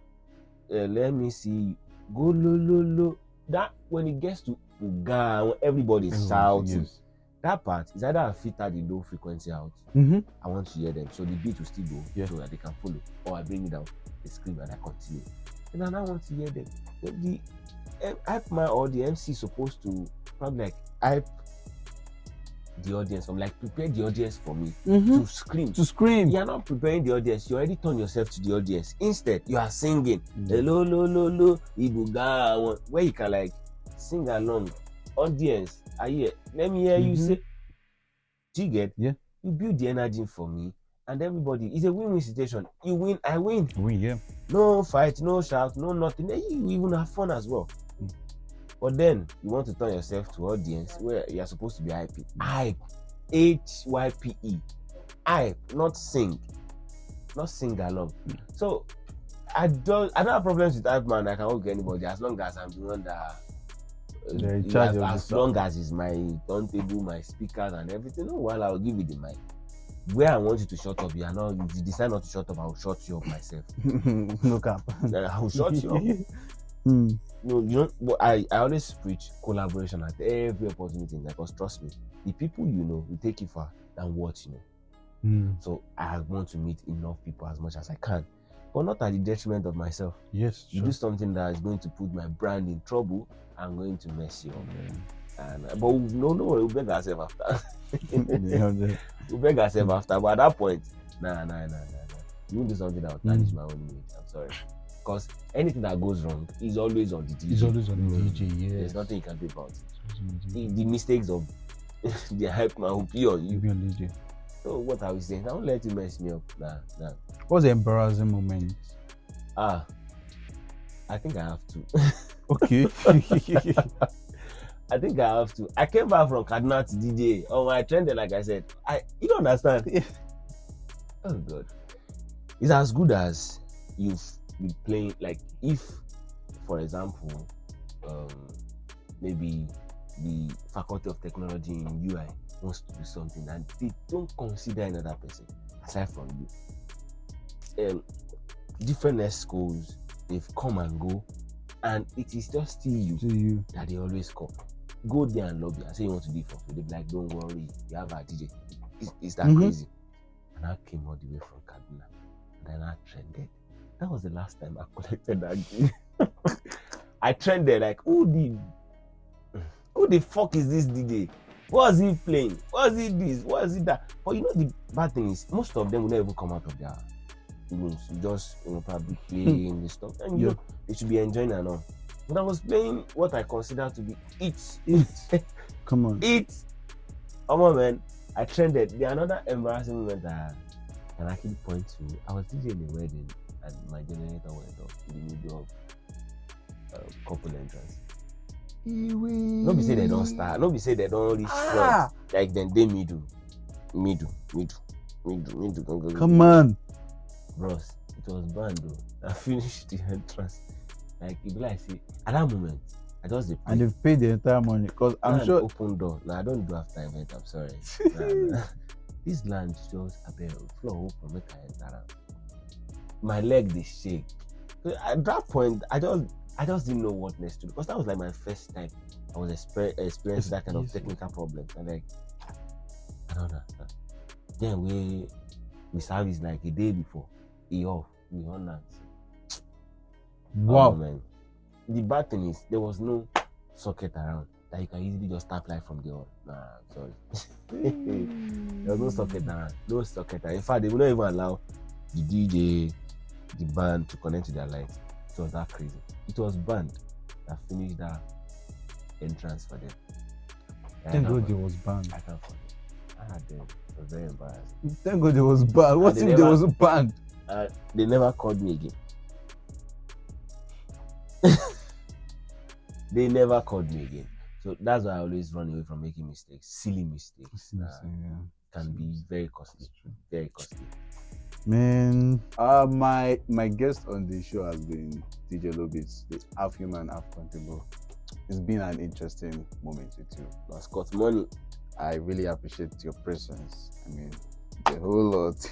Let me see. Go lo lo lo. That when it gets to Buga, when everybody's shouting, that part is either I filter the low frequency out. I want to hear them, so the beat will still go, so that they can follow. Or I bring it down, they scream and I continue. And then I want to hear them. The hype man or the MC is supposed to probably like hype the audience. I'm like, prepare the audience for me to scream. You're not preparing the audience. You already turn yourself to the audience. Instead, you are singing hello, lo, lo, lo, Ibuga, where you can like sing along. Audience, are you here? Let me hear you say. Do you get? Yeah. You build the energy for me, and everybody. It's a win-win situation. You win, I win. Yeah. No fight, no shout, no nothing. Then you even have fun as well. But then you want to turn yourself to audience where you're supposed to be hype. Hype. HYPE. Hype, not sing. Not sing along. So I don't have problems with hype man. I can work with anybody as long as I'm the one that as long as it's my turntable, my speakers and everything. No, while I'll give you the mic. Where I want you to shut up, if you decide not to shut up, I'll shut you up myself. No cap. I'll shut you up. No, you know, but I always preach collaboration at every opportunity, because trust me, the people you know will take you far than what you know. So I want to meet enough people as much as I can, but not at the detriment of myself. Yes, you do something that is going to put my brand in trouble, I'm going to mess you up. And but no, we'll beg ourselves after. We'll beg ourselves after, but at that point, nah. You won't do something that will tarnish my own image. I'm sorry. Because anything that goes wrong is always on the DJ. It's always on the DJ, yeah. There's nothing you can do about it. The mistakes of the hype man will be on you. Be on DJ. So what are we saying? I won't let you mess me up. Nah. What's the embarrassing moment? I think I have to. Okay. I think I have to. I came back from Kaduna to DJ. Oh, I trended, like I said. You don't understand. Oh God. It's as good as you've been playing, like if, for example, maybe the Faculty of Technology in UI wants to do something and they don't consider another person aside from you. Different schools, they've come and go, and it is just still you that they always call. Go there and lobby and say you want to do it for free. They'll be like, don't worry, you have a DJ. It's that crazy. And I came all the way from Kaduna, and then I trended. That was the last time I collected that gig. I trended like, who the fuck is this DJ? What is he playing? What is it this? What is it that? But you know the bad thing is, most of them will never even come out of their rooms. You just probably playing this stuff, and you know, they should be enjoying and all. But I was playing what I consider to be it. Come on. It. Come on, man. I trended. The another embarrassing moment that I can actually point to. I was DJing a wedding, and my generator went off in the middle of couple entrance. No be say they don't start. No be say they don't reach front. Like then they middle. Come on, bros. It was banned though. I finished the entrance. Like it be like see at that moment I just did. And they've paid the entire money because I'm sure open door. No, I don't do after event. I'm sorry. Nah. This land just a bit floor open. Make I enter. My leg they shake. So at that point, I just didn't know what next to do, because that was like my first time I was experiencing that kind of technical problem. And like I don't understand. Then we service like a day before. We on that. Wow. Oh, man. The bad thing is there was no socket around that you can easily just tap light from the wall. Nah, sorry. There was no socket around. No socket. In fact, they will not even allow the DJ, the band to connect to their lights. It was that crazy. It was band that finished that entrance for them. Thank God it was banned. I can't forget. It was very embarrassing. Thank God it was banned. What if there was a band? They never called me again. They never called me again. So that's why I always run away from making mistakes. Silly mistakes. Can be very costly. Very costly. Man, my guest on the show has been DJ Lobitz, the half human, half content. It's been an interesting moment with you. Maskhot money. I really appreciate your presence. I mean, the whole lot.